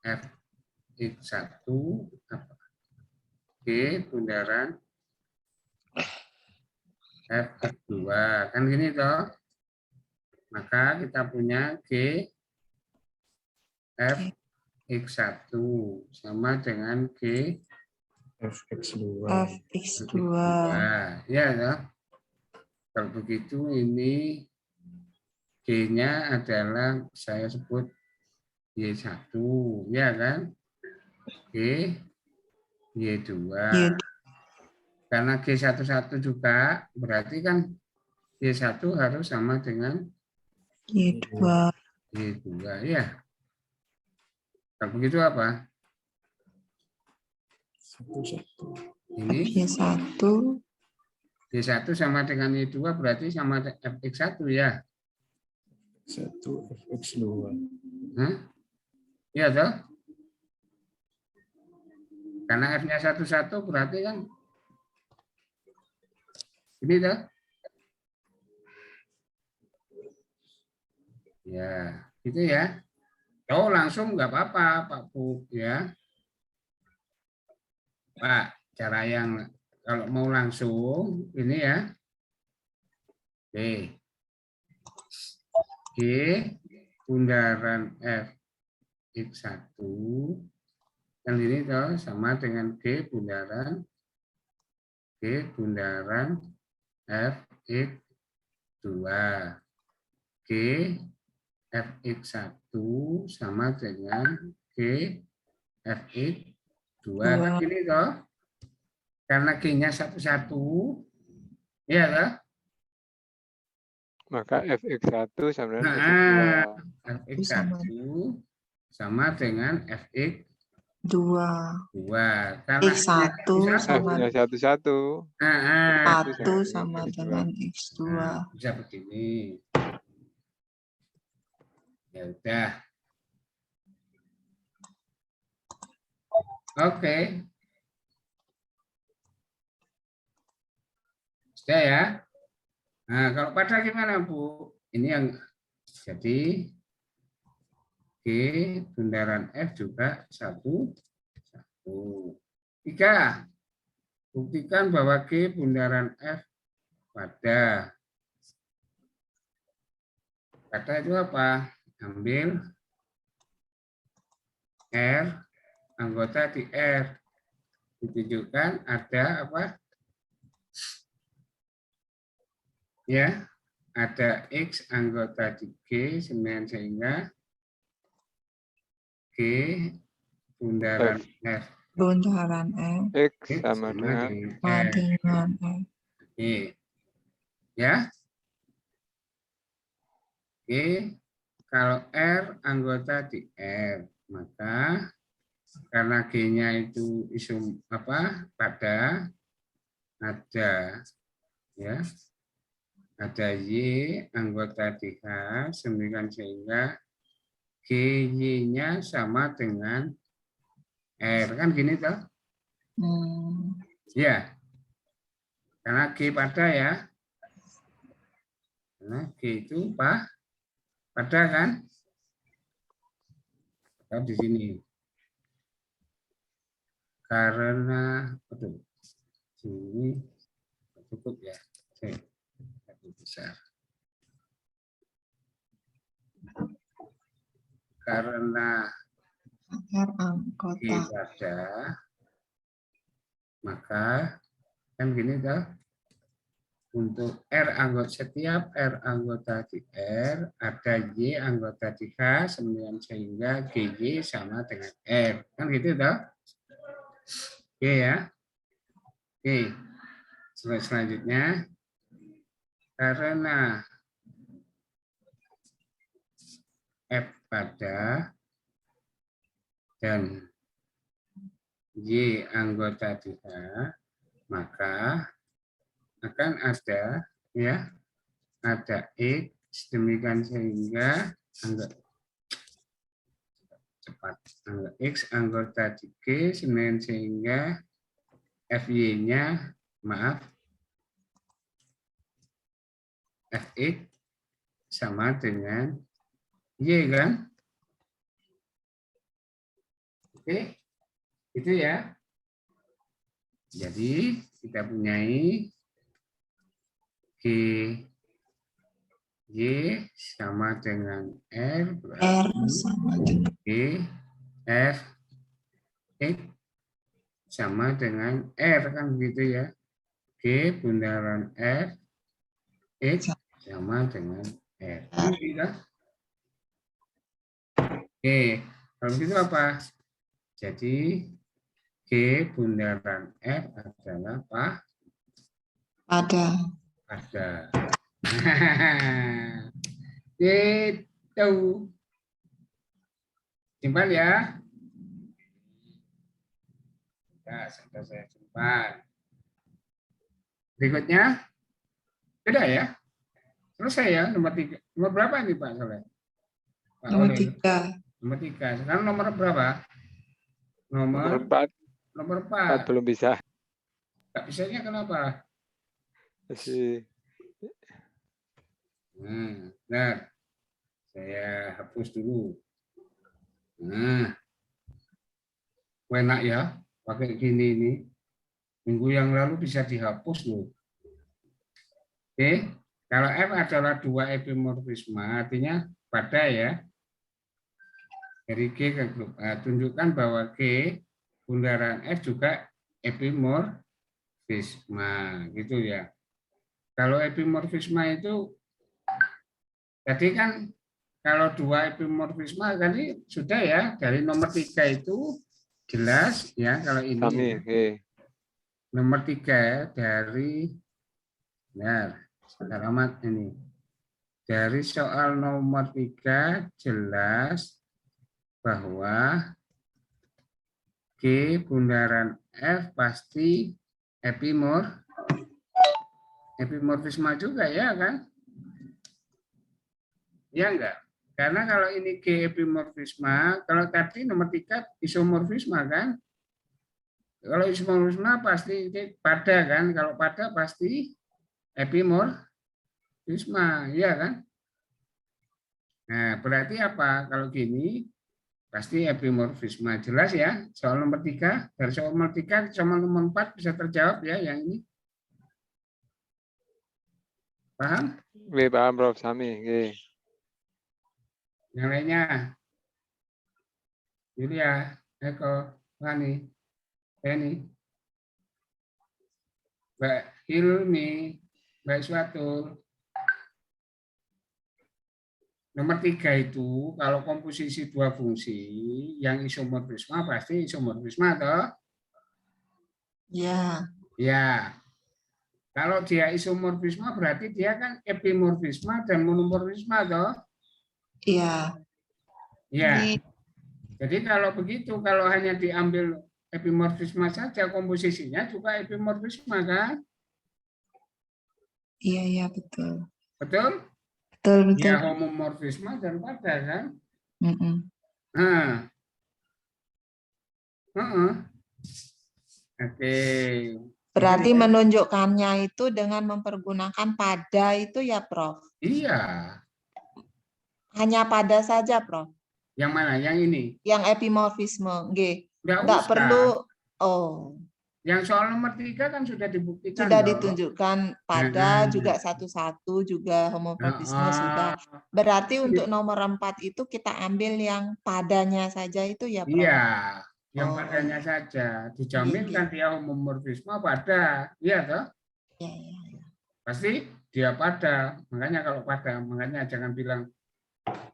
F X1 apa? G bundaran F2 kan gini toh. Maka kita punya G F X1 sama dengan G FX2. F, X2. Ya toh. Kalau begitu ini G-nya adalah saya sebut Y1 ya kan? G Y2. Y. Karena G11 juga berarti kan Y1 harus sama dengan Y2. Y2 ya. Kalau begitu apa? Ini Y1. Y1 sama dengan Y2 berarti sama Fx1 ya. 1 FX2. Hah? Iya toh? Karena F-nya 1-1 berarti kan Ini toh? Ya, gitu ya. Oh, langsung nggak apa-apa, Pak Puk, ya. Pak, cara yang kalau mau langsung, ini ya. Oke. G bundaran F X1 kan ini toh sama dengan G bundaran F X2. G F X1 sama dengan G F X2 kan gini toh. Karena G-nya satu-satu, ya toh? Maka fx1 sama dengan Nah, fx2. Fx1 sama dengan Fx2. 2. Karena X1 sama F-nya satu-satu. 1 sama dengan X2. Nah, bisa begini. Ya udah. Oke. Sudah ya. Nah, kalau pada gimana, Bu? Ini yang jadi G bundaran F juga 1. 3. Buktikan bahwa G bundaran F pada. Pada itu apa? Ambil R, anggota di R. Ditunjukkan ada apa? Ya, ada X anggota di G, sehingga G bundaran F Bundaran F X sama dengan sama R. dengan F. Oke. Ya. Oke. Kalau R anggota di R, maka karena G-nya itu isom apa? Pada ada ya. Ada Y anggota di H, sehingga GY-nya sama dengan R. Kan gini toh? Ya. Karena G pada ya. Karena G itu pada kan? Atau di sini. Karena aduh, sini cukup ya. Besar. Karena R anggota. G pada, maka kan gini toh. Untuk R anggota, setiap R anggota di R, ada Y anggota di H, sehingga GY sama dengan R. Kan gitu toh? Oke ya. Oke. Selanjutnya, karena F pada dan Y anggota di H, maka akan ada ya, ada X, demikian sehingga X anggota di G, sehingga FY-nya maaf Fx sama dengan Y kan? Oke, itu ya. Jadi kita punyai G Y sama dengan R, R sama dengan G F X sama dengan R kan begitu ya. G bundaran F X sama dengan R. Oke, kalau begitu apa? Jadi G bundaran F adalah pada. Gitu. Simpan ya. Ya, sudah saya simpan. Berikutnya, beda ya. Selesai ya, nomor 3. Nomor berapa nih Pak Soleh? Pak Nomor Oleh. 3. Nomor 3. Sekarang nomor berapa? nomor 4. Nomor 4 4. belum bisa. Nggak bisanya kenapa? Masih. Nah, saya hapus dulu. Nah, enak ya pakai gini ini. Minggu yang lalu bisa dihapus loh. Oke, kalau F adalah 2 epimorfisme, artinya pada ya. Dari G ke grup A, tunjukkan bahwa G bundaran F juga epimorfisme, gitu ya. Kalau epimorfisme itu tadi kan kalau 2 epimorfisme tadi sudah ya, dari nomor 3 itu jelas ya kalau ini Sami, ya. oke. Nomor 3 ya, dari alamat ini. Dari soal nomor 3 jelas bahwa G bundaran F pasti epimorfisme juga ya kan? Ya enggak? Karena kalau ini G epimorfisme, kalau tadi nomor 3 isomorfisme kan? Kalau isomorfisme pasti pada kan? Kalau pada pasti epimorfisme, ya kan? Nah, berarti apa? Kalau gini pasti epimorfisme. Jelas ya? Soal nomor 3, dari soal nomor 3 soal nomor 4 bisa terjawab ya yang ini. Paham? Oke, paham Prof. Sami, oke. Yang lainnya? Yulia, Eko, Fani, Penny, Mbak Hilmi, Mbak Suatul. Nomor 3 itu kalau komposisi 2 fungsi yang isomorfisme pasti isomorfisme atau? Ya. Ya. Kalau dia isomorfisme berarti dia kan epimorfisme dan monomorfisme atau? Iya. Ya. Ini Jadi kalau begitu, kalau hanya diambil epimorfisme saja, komposisinya juga epimorfisme kan? iya betul. Betul? Betul. Ya homomorfisme dan pada kan? Mm-mm. Nah. Oke. Berarti menunjukkannya itu dengan mempergunakan pada itu ya, Prof? Iya. Hanya pada saja, Prof? Yang mana? Yang ini? Yang epimorfisme, Nggak nggak usah. perlu. Oh, Yang soal nomor 3 kan sudah dibuktikan. sudah loh. ditunjukkan pada juga satu-satu juga homomorfisme sudah. Berarti untuk nomor 4 itu kita ambil yang padanya saja itu ya, Prof? Iya, yang Oh, padanya iya. saja. Dijamin kan dia homomorfisme pada. Iya toh? Iya. Pasti dia pada. Makanya kalau pada, makanya jangan bilang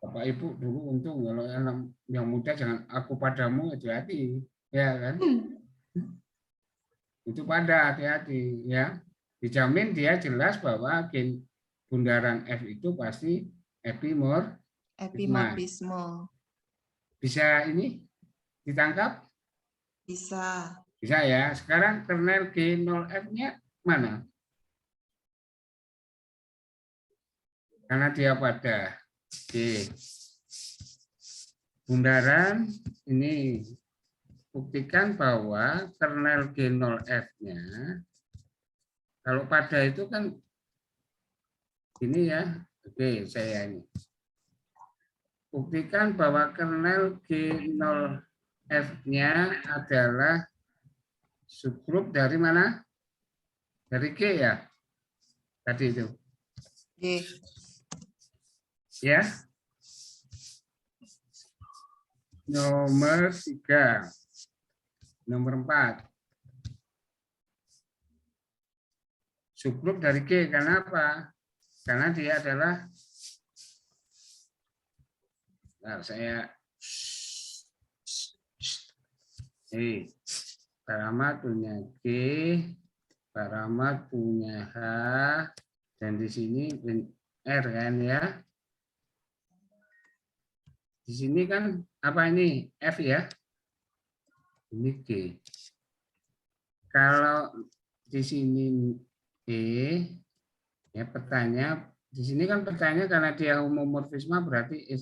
Bapak Ibu dulu untung kalau yang muda jangan aku padamu, hati-hati. Ya kan? Itu pada, hati-hati ya. Dijamin dia jelas bahwa bundaran F itu pasti Epimorfisme. Bisa ini ditangkap? Bisa. Bisa ya. Sekarang kernel G0F-nya mana? Karena dia pada G. Bundaran ini buktikan bahwa kernel G0F-nya kalau pada itu kan ini ya. Oke, saya ini. Buktikan bahwa kernel G0F-nya adalah subgrup dari mana? Dari G ya? Tadi itu. G. Ya. Nomor 3. Nomor 4. Subgrup dari G. Karena apa? Karena dia adalah Paramat punya G, Paramat punya H, dan di sini R kan ya. Di sini kan apa ini? F ya. Ini G. Kalau di sini E, ya petanya di sini kan petanya karena dia homomorfisme berarti E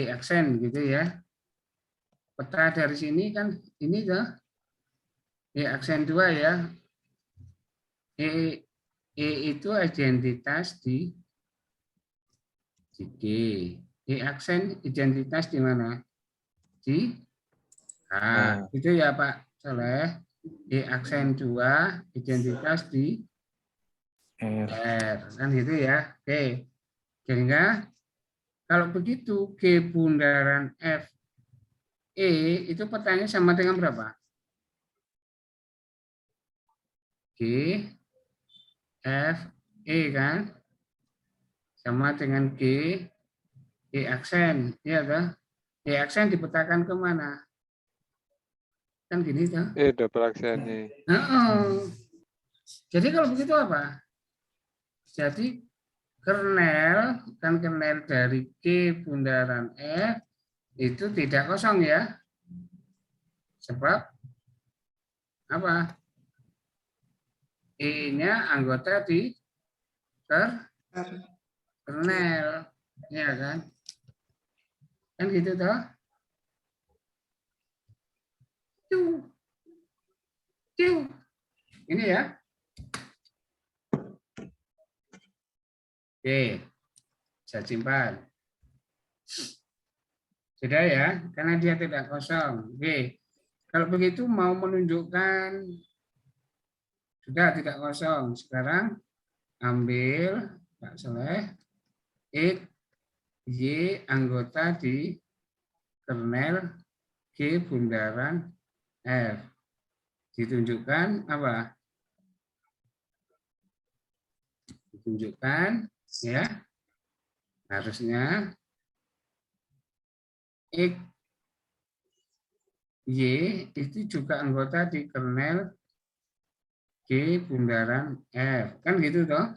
aksen gitu ya. Peta dari sini kan ini ya. E aksen 2 ya. E itu identitas di G. E aksen identitas di mana? Di H. Itu ya Pak Soleh. E aksen 2 identitas di R. Kan gitu ya. Oke. Sehingga kalau begitu G bundaran F E itu petanya sama dengan berapa? G F E kan? Sama dengan G E aksen, ya kan? E aksen dipetakan kemana? Kan gini toh? Double aksen nih. Jadi kalau begitu apa? Jadi kernel dari G bundaran F itu tidak kosong ya. Sebab apa? E-nya anggota di kernel, ya kan? Kan gitu toh? Ini ya. Oke, saya simpan. Sudah ya, karena dia tidak kosong. Oke, kalau begitu mau menunjukkan sudah tidak kosong. Sekarang ambil Pak Soleh, X, Y anggota di kernel G bundaran F. Ditunjukkan apa? Ditunjukkan ya. Harusnya X, Y itu juga anggota di kernel G bundaran F. Kan gitu toh?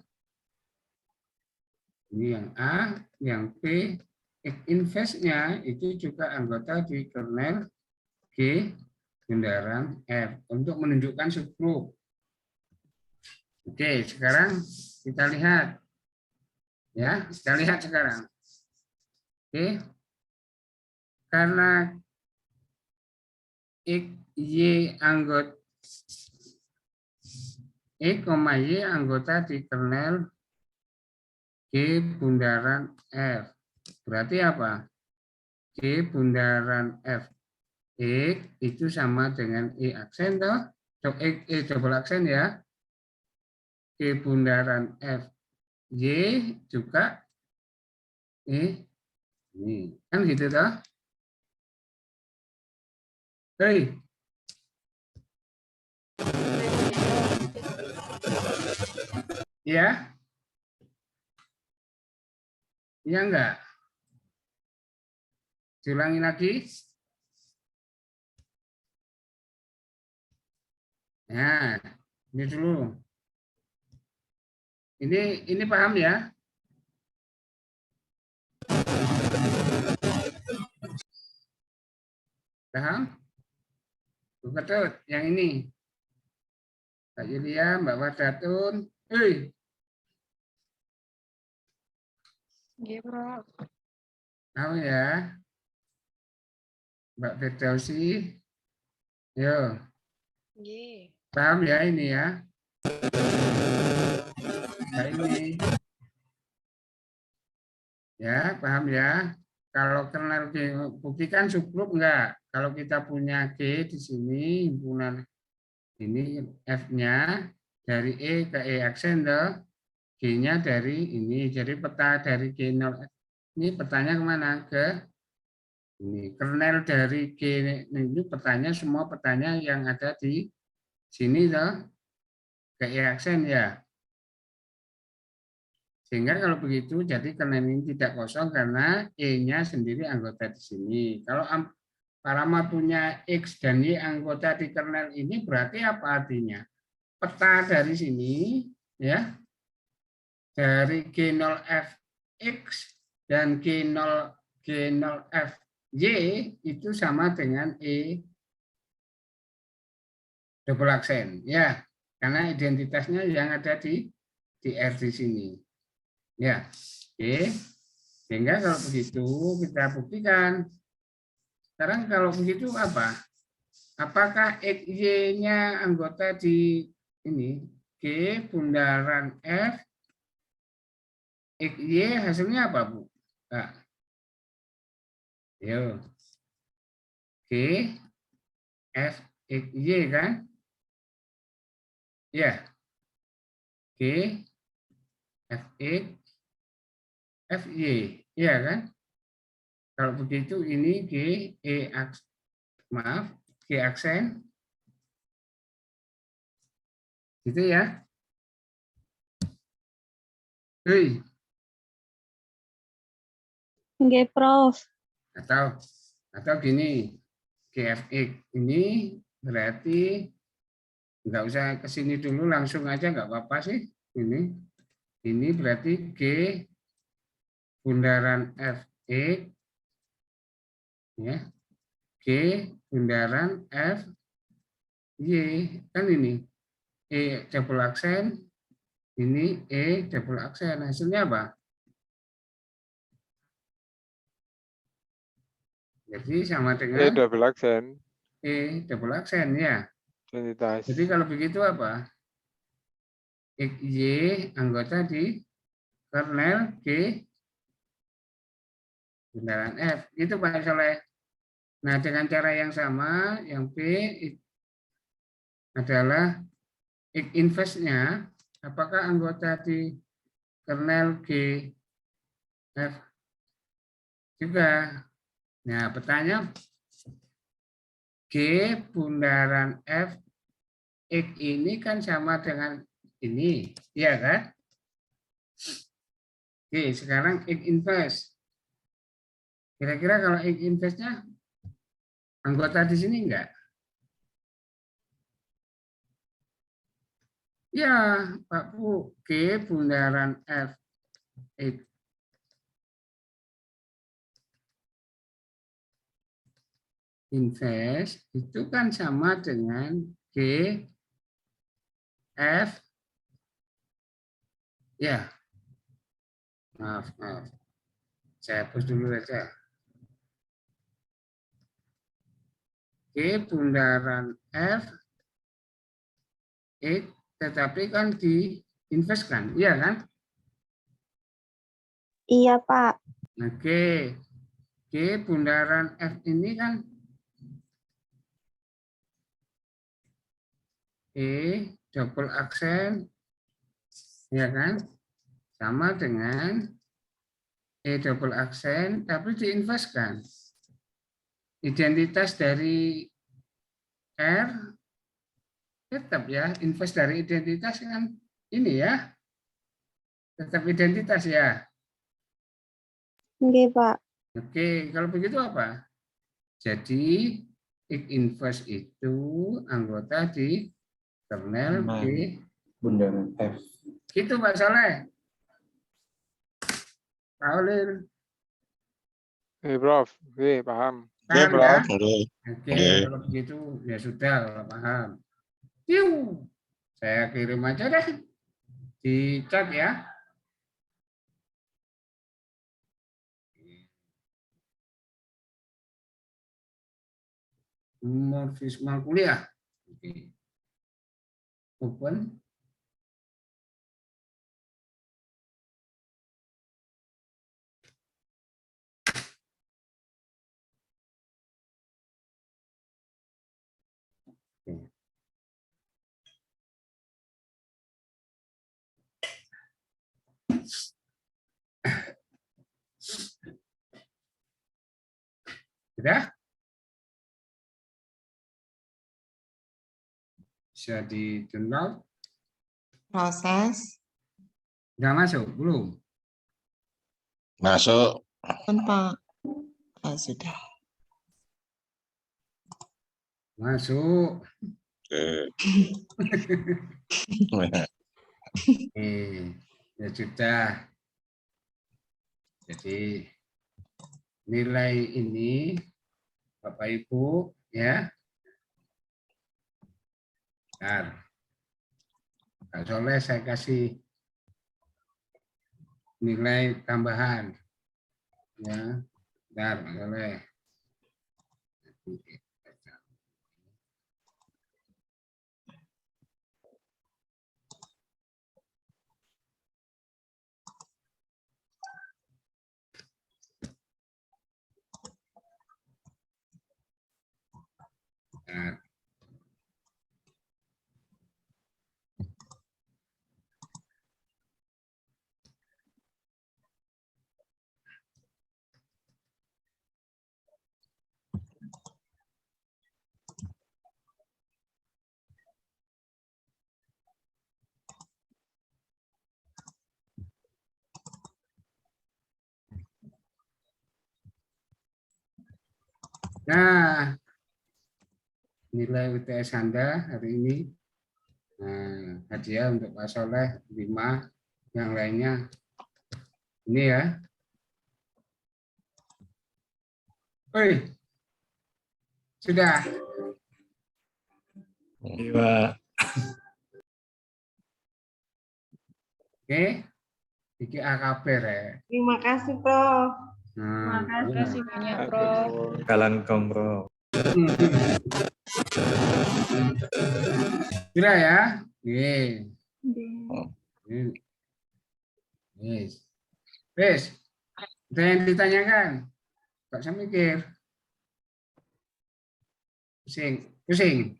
Ini yang A, yang P, X inverse-nya itu juga anggota di kernel G bundaran F untuk menunjukkan subgroup. Oke, sekarang kita lihat. Ya, kita lihat sekarang. Oke. Karena X, Y anggota Y anggota di kernel G bundaran F. Berarti apa? G bundaran F X itu sama dengan E aksen toh? E double aksen ya. G bundaran F Y juga E ini. Kan gitu toh? Hei. Ya? Iya enggak? Diulangi lagi. Nah, ini dulu. Ini paham ya? Paham? Betul, yang ini. Mbak Yulia, Mbak Wadatun. Iya, Bro. Tahu ya? Mbak Firdausi. Yo. Iya. Paham ya ini ya? Nah ini. Ya, paham ya? Kalau kernel G, buktikan subgroup enggak? Kalau kita punya G di sini, himpunan ini F-nya dari E ke E aksen toh. G-nya dari ini, jadi peta dari G0 ini petanya kemana? Ke ini kernel dari G ini petanya semua petanya yang ada di sini toh ke E aksen ya. Sehingga kalau begitu jadi kernel ini tidak kosong karena E-nya sendiri anggota di sini. Kalau Parama punya X dan Y anggota di kernel ini berarti apa artinya? Peta dari sini ya. Dari G0Fx dan G0Fy itu sama dengan E double aksen ya, karena identitasnya yang ada di R di sini ya. Oke, sehingga kalau begitu kita buktikan. Sekarang kalau begitu apa? Apakah XY-nya anggota di ini bundaran F X, Y hasilnya apa, Bu? Nah, yuk. G, F, X, Y kan? Ya. G, F, X, F, Y. Ya kan? Kalau begitu ini G, E, maaf, G aksen. Gitu ya. Hei. Nggih, Prof. Atau gini, GFX ini berarti nggak usah ke sini dulu, langsung aja nggak apa-apa sih. Ini berarti G bundaran FX ya. G bundaran F Y kan ini E double aksen, ini E double aksen, hasilnya apa? Jadi sama dengan double aksen. E double aksen ya. Identitas. Jadi kalau begitu apa? X, Y anggota di kernel G bundaran F. Itu Pak Soleh. Nah, dengan cara yang sama, yang B adalah X inverse-nya, apakah anggota di kernel G F juga? Nah, pertanyaan G bundaran F X ini kan sama dengan ini, ya kan? Oke, sekarang X inverse. Kira-kira kalau X inverse-nya anggota di sini enggak? Ya, Pak Bu, G bundaran F X inverse itu kan sama dengan G F ya. Maaf. Saya hapus dulu saja. G bundaran F X tetapi kan di inverse kan, iya kan? Iya, Pak. Nah, G bundaran F ini kan E double aksen, ya kan? Sama dengan E double aksen, tapi diinverse kan. Identitas dari R tetap ya, inverse dari identitas kan ini ya. Tetap identitas ya. Nggih, Pak. Oke, kalau begitu apa? Jadi X inverse itu anggota di kernel G bundaran F. Gitu Pak Saleh. Pak Olin. Prof. Paham. Paham ya? Oke, Oke. kalau begitu ya sudah, kalau paham. Piu. Saya kirim aja deh di chat ya. Morfisme kuliah. Oke. Open. Oke. Sudah? Bisa di-download? Proses. Sudah masuk? Belum? Masuk. Kan, Pak. Ah, sudah. Masuk. Oke. Ya sudah. Jadi nilai ini Bapak Ibu ya. Bentar. Kak Soleh saya kasih nilai tambahan. Ya. Bentar, Kak Soleh. Nah, nilai UTS Anda hari ini. Nah, hadiah untuk Pak Soleh 5, yang lainnya ini ya. Oi, sudah. Iya. Oke, iki AKP ya. Terima kasih, Prof. Nah, Terima kasih banyak, Prof. Kalian Prof. Kira ya. Nih. Yes. Wes, ada yang ditanyakan? Gak usah mikir. Pusing.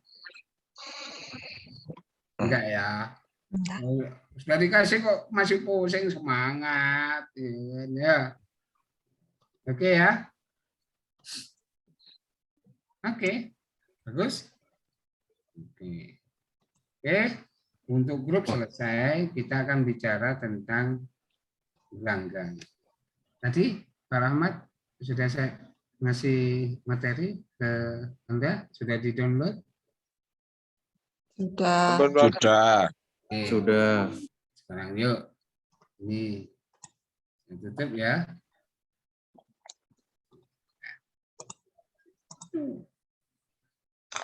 Enggak ya. Enggak. Sudah dikasih kok masih pusing, semangat. Ya. Oke ya. Oke. Bagus. Oke. Untuk grup selesai, kita akan bicara tentang gelanggang. Tadi Pak Rahmat sudah saya ngasih materi ke Anda, sudah di-download? Sudah. Sudah. Oke. Sudah. Sekarang yuk. Ini saya tutup ya.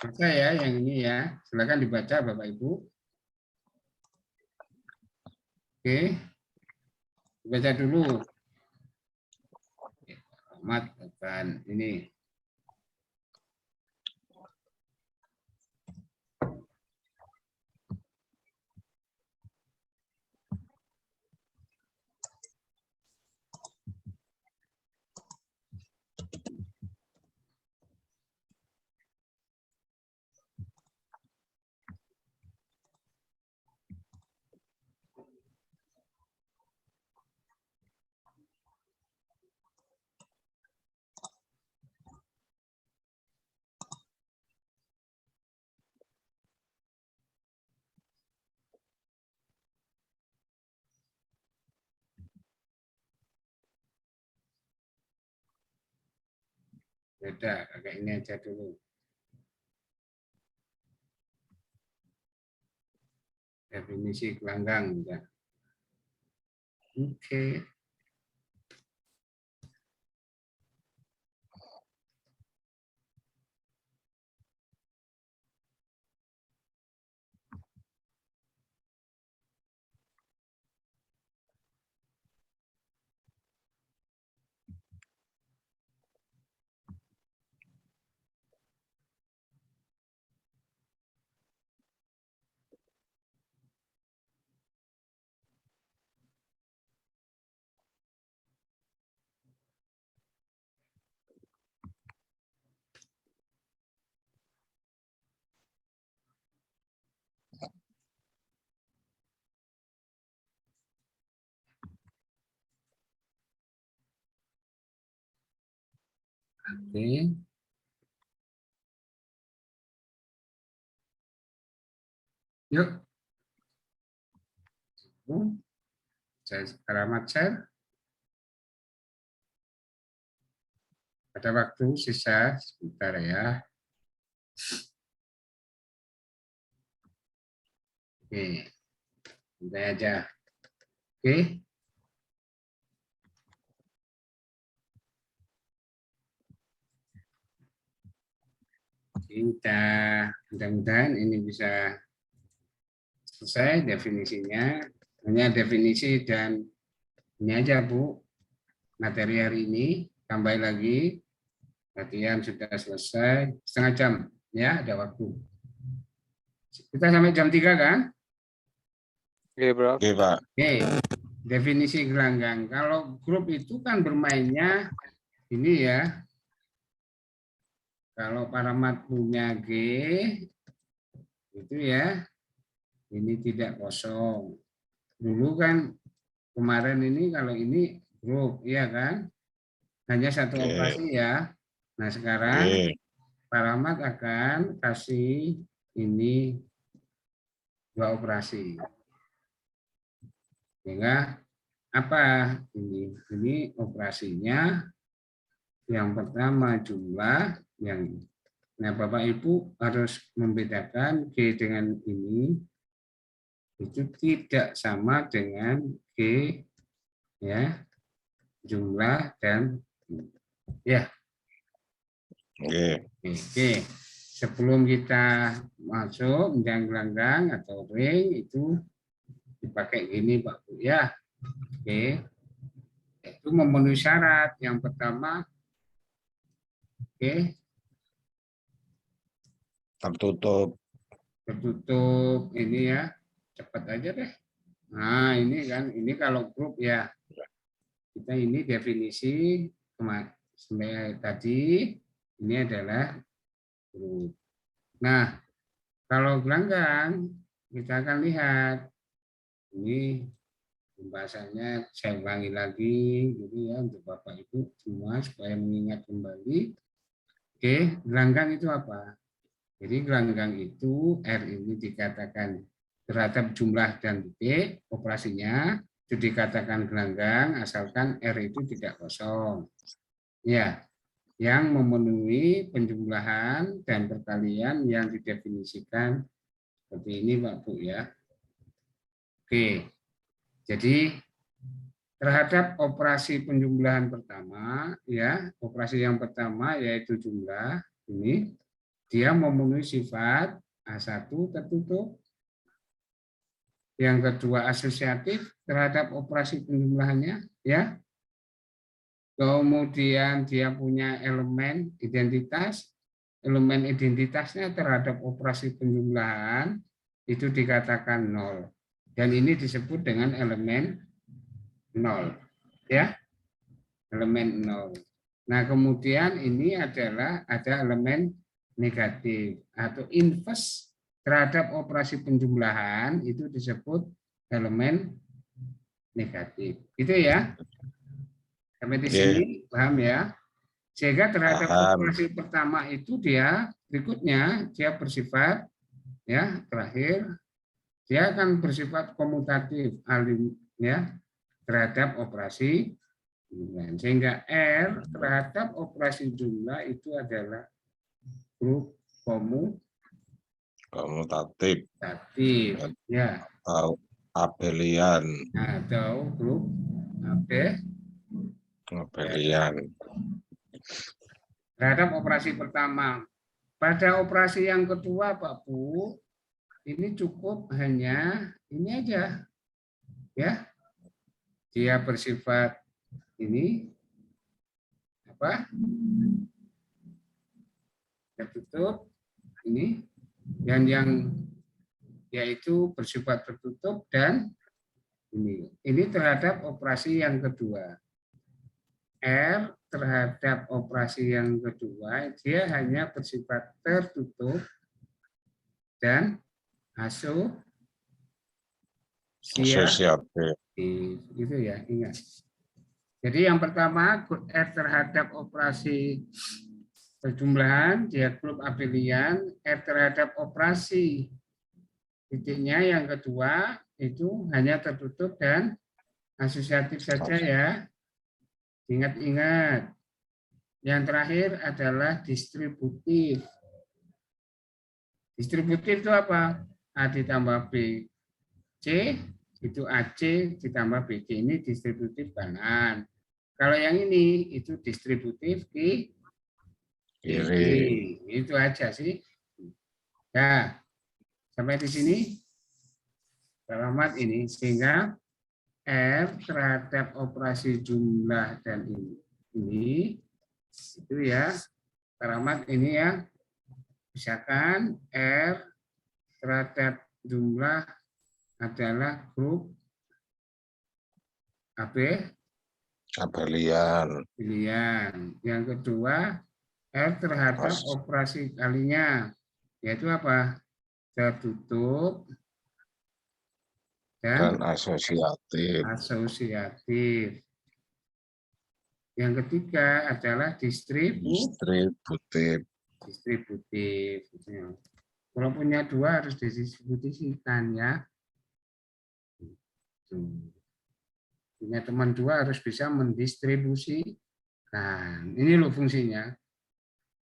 Baca ya yang ini ya. Silakan dibaca Bapak Ibu. Oke. Baca dulu. Rahmat akan ini. Beda, agak ini aja dulu. Definisi gelanggang. Ya. Oke. Oke. Yuk. Saya Rahmat share. Ada waktu sisa sebentar ya. Oke. Santai aja. Oke. Kita mudah-mudahan ini bisa selesai definisinya. Hanya definisi dan ini aja Bu. Materi hari ini tambah lagi. Latihan sudah selesai. Setengah jam ya, ada waktu. Kita sampai jam 3 kan? Oke, Bro. Oke, Pak. Oke. Definisi gelanggang. Kalau grup itu kan bermainnya ini ya. Kalau Paramat punya G, itu ya, ini tidak kosong. Dulu kan kemarin ini kalau ini grup, iya kan? Hanya satu operasi ya. Nah sekarang Paramat akan kasih ini 2 operasi. Sehingga apa ini? Ini operasinya Yang pertama jumlah, nah Bapak Ibu harus membedakan G dengan ini itu tidak sama dengan G ya, jumlah dan ya. Oke. Sebelum kita masuk menjang gelanggang atau ring itu dipakai gini Pak Bu ya. Oke. Itu memenuhi syarat. Yang pertama oke. Tertutup ini ya. Cepat aja deh. Nah, ini kan ini kalau grup ya. Kita ini definisi tadi ini adalah grup. Nah, kalau gelanggang kita akan lihat ini pembahasannya saya ulangi lagi gitu ya untuk Bapak Ibu semua supaya mengingat kembali. Oke, gelanggang itu apa? Jadi gelanggang itu R ini dikatakan terhadap jumlah dan titik operasinya itu dikatakan gelanggang asalkan R itu tidak kosong. Ya, yang memenuhi penjumlahan dan perkalian yang didefinisikan seperti ini Pak Bu ya. Oke. Jadi terhadap operasi penjumlahan pertama ya, operasi yang pertama yaitu jumlah ini dia memenuhi sifat A1 tertutup. Yang kedua asosiatif terhadap operasi penjumlahannya ya. Kemudian dia punya elemen identitas. Elemen identitasnya terhadap operasi penjumlahan itu dikatakan 0. Dan ini disebut dengan elemen 0. Ya. Elemen 0. Nah, kemudian ini adalah ada elemen negatif atau inverse terhadap operasi penjumlahan itu disebut elemen negatif. Gitu ya. Sampai di sini paham ya? Sehingga terhadap operasi pertama itu dia berikutnya dia bersifat ya terakhir dia akan bersifat komutatif alim ya terhadap operasi jumlah. Sehingga R terhadap operasi jumlah itu adalah grup komutatif ya atau abelian atau grup abelian terhadap operasi pertama. Pada operasi yang kedua Pak Bu ini cukup hanya ini aja ya, dia bersifat ini apa tertutup ini dan yang yaitu bersifat tertutup dan ini terhadap operasi yang kedua. R terhadap operasi yang kedua dia hanya bersifat tertutup dan asosiatif gitu ya, ingat. Jadi yang pertama R terhadap operasi perjumlahan dia grup abelian, R terhadap operasi titiknya yang kedua itu hanya tertutup dan asosiatif saja ya. Ingat-ingat. Yang terakhir adalah distributif. Distributif itu apa? A ditambah B. C itu AC ditambah BC. Ini distributif kanan. Kalau yang ini itu distributif kiri. Itu aja sih. Ya. Sampai di sini. Selamat ini. Sehingga R terhadap operasi jumlah dan ini itu ya keramat ini ya, misalkan R terhadap jumlah adalah grup abelian. Yang kedua R terhadap operasi kalinya yaitu apa? Tertutup dan asosiatif. Yang ketiga adalah distributif. Kalau punya dua harus didistribusikan ya. Punya teman dua harus bisa mendistribusikan. Ini loh fungsinya.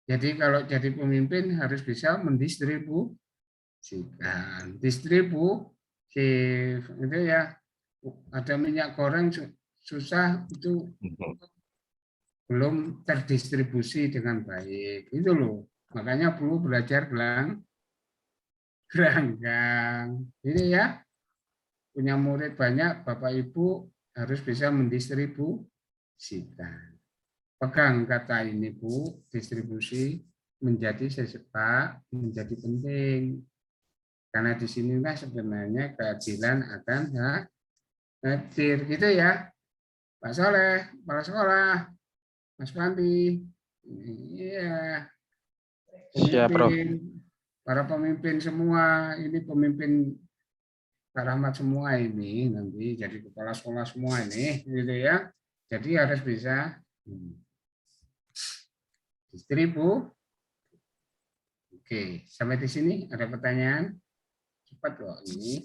Jadi kalau jadi pemimpin harus bisa mendistribusikan. Distribusi itu ya, ada minyak goreng susah itu belum terdistribusi dengan baik. Itu loh. Makanya perlu belajar gelanggang. Ini ya, punya murid banyak, Bapak Ibu harus bisa mendistribusikan. Pegang kata ini Bu, distribusi menjadi sesepak, menjadi penting. Karena di sinilah sebenarnya keadilan akan hadir. Gitu ya, Pak Soleh, Kepala Sekolah, Mas Panti. Iya. Pemimpin, para pemimpin semua, ini pemimpin Pak Rahmat semua ini nanti jadi kepala sekolah semua ini, gitu ya. Jadi harus bisa distribu. Oke, sampai di sini ada pertanyaan? Cepat loh ini.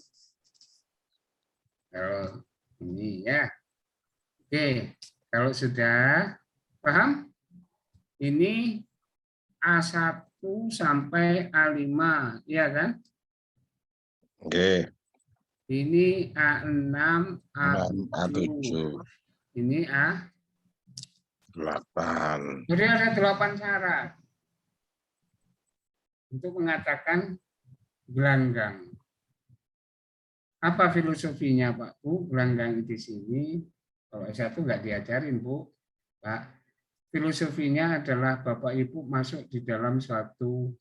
Kalau ini ya. Oke, kalau sudah paham? Ini A1 sampai A5, ya kan? Oke. Ini A6, A7. A7. Ini A8. Jadi ada 8 syarat untuk mengatakan gelanggang. Apa filosofinya Pak Bu? Gelanggang di sini, kalau S1 nggak diajarin Bu, Pak. Filosofinya adalah Bapak Ibu masuk di dalam suatu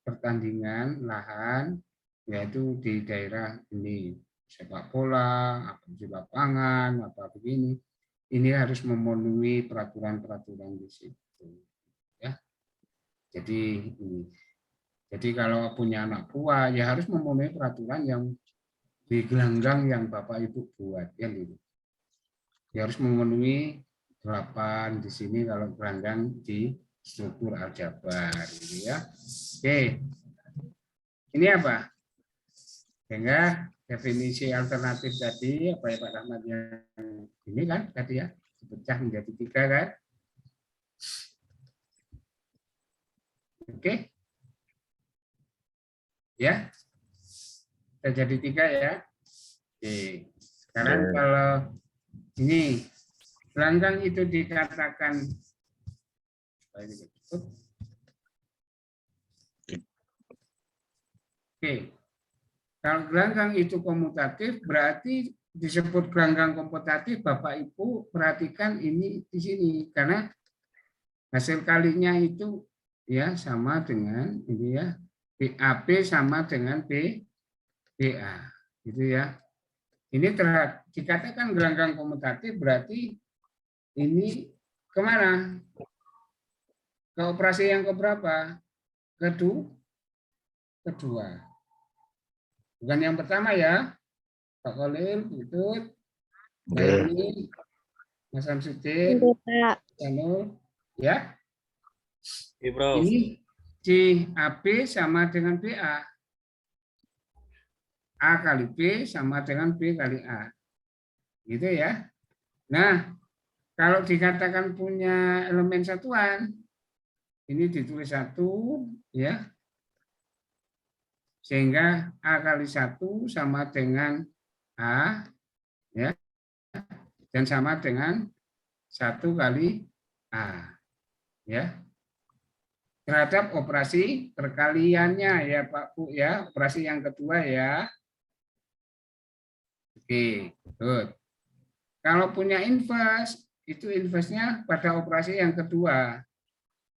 pertandingan lahan, yaitu di daerah ini sepak bola, atau di lapangan, apa begini. Ini harus memenuhi peraturan-peraturan di situ. Ya. Jadi kalau punya anak buah ya harus memenuhi peraturan yang di gelanggang yang Bapak Ibu buat ya gitu. Ya harus memenuhi 8 di sini kalau gelanggang di struktur aljabar gitu ya. Oke. Ini apa? Sehingga definisi alternatif tadi apa ya Pak Rahmat yang ini kan tadi ya dipecah menjadi 3 kan? Oke. Ya. Kita jadi 3 ya. Oke. Sekarang kalau ini gelanggang itu dikatakan oke. Kalau gelanggang itu komutatif berarti disebut gelanggang komutatif, Bapak Ibu perhatikan ini di sini karena hasil kalinya itu ya sama dengan ini ya BAB sama dengan BA gitu ya. Ini dikatakan gelanggang komutatif berarti ini kemana? Ke operasi yang keberapa? Kedua. Bukan yang pertama ya. Pak Khalil, Butut, Mbak Ini, Mas Samsudin, Janul, ya. Ini AB sama dengan BA. A kali B sama dengan B kali A. Gitu ya. Nah, kalau dikatakan punya elemen satuan, ini ditulis 1, ya. Sehingga A kali 1 sama dengan A, ya. Dan sama dengan 1 kali A, ya. Terhadap operasi perkaliannya, ya Pak Bu, ya. Operasi yang kedua, ya. Oke, good. Kalau punya inverse, itu inverse-nya pada operasi yang kedua.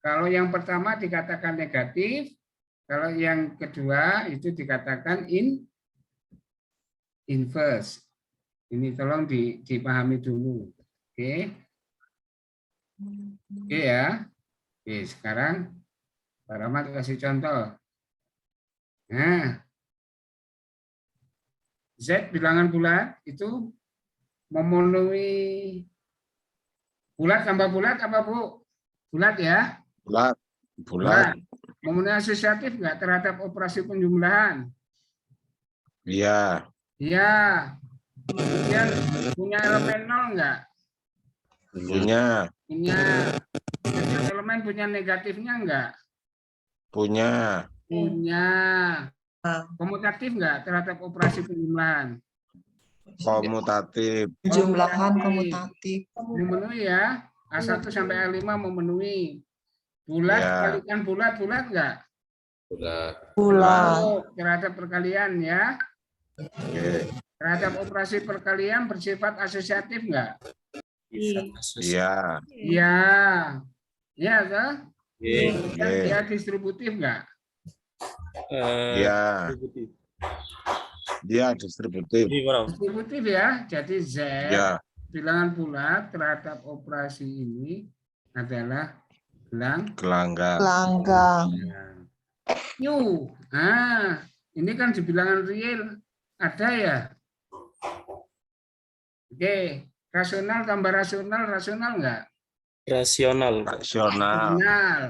Kalau yang pertama dikatakan negatif, kalau yang kedua itu dikatakan inverse. Ini tolong dipahami dulu. Oke. Oke ya. Oke, sekarang Pak Rahmat kasih contoh. Nah, Z bilangan bulat itu memenuhi bulat tambah bulat apa Bu? Bulat ya? Bulat. Memenuhi asosiatif nggak terhadap operasi penjumlahan? Iya. Iya. Kemudian punya elemen 0 nggak? Punya. Punya. Setiap elemen punya negatifnya enggak? Punya. Punya. Komutatif enggak terhadap operasi penjumlahan? Komutatif. Jumlahan komutatif. Memenuhi ya. A1 sampai A5 memenuhi. Bulat, Ya. kalikan bulat enggak? Bulat. Oh, terhadap perkalian ya. Oke. Terhadap operasi perkalian bersifat asosiatif enggak? Iya. Iya. Iya, toh? Oke. Dia distributif enggak? Iya. Dia distributif. Distributif ya. Jadi Z Ya. bilangan bulat terhadap operasi ini adalah Gelanggang. Langgang. Q. Ini kan di bilangan real ada ya. Oke, rasional tambah rasional enggak? Rasional. Rasional. Rasional.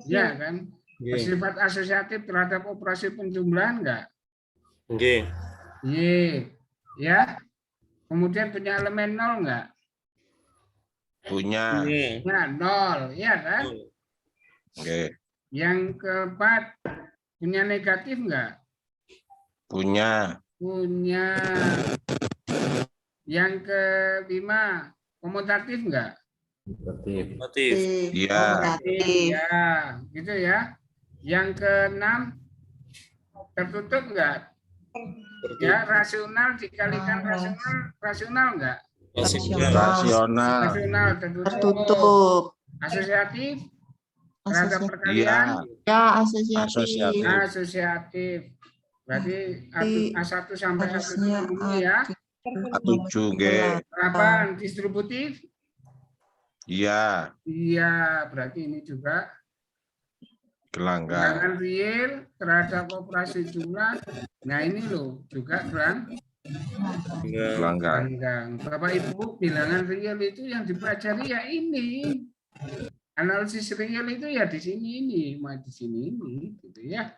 Ya kan? Bersifat asosiatif terhadap operasi penjumlahan enggak? Oke. Iya. Ya. Kemudian punya elemen nol enggak? Punya. Nah, nol, ya kan? Oke. Yang keempat, punya negatif enggak? Punya. Punya. Yang kelima, komutatif enggak? Motif. Iya. Komutatif. Ya, gitu ya. Yang keenam, tertutup enggak? Ya, rasional dikalikan rasional enggak? Rasional. Rasional tertutup. Tertutup. Asosiatif terhadap Asosiatif. perkalian. Ya, asosiatif. Asosiatif. Asosiatif. Berarti A1 sampai A7 Harusnya memenuhi ya. A7 G. 8 distributif. Iya. Iya, berarti ini juga Gelanggang. bilangan real terhadap operasi jumlah. Nah, ini loh juga Gelanggang. gelanggang. Bapak Ibu, bilangan real itu yang dipelajari ya ini. Analisis real itu ya di sini ini, di sini ini, gitu ya.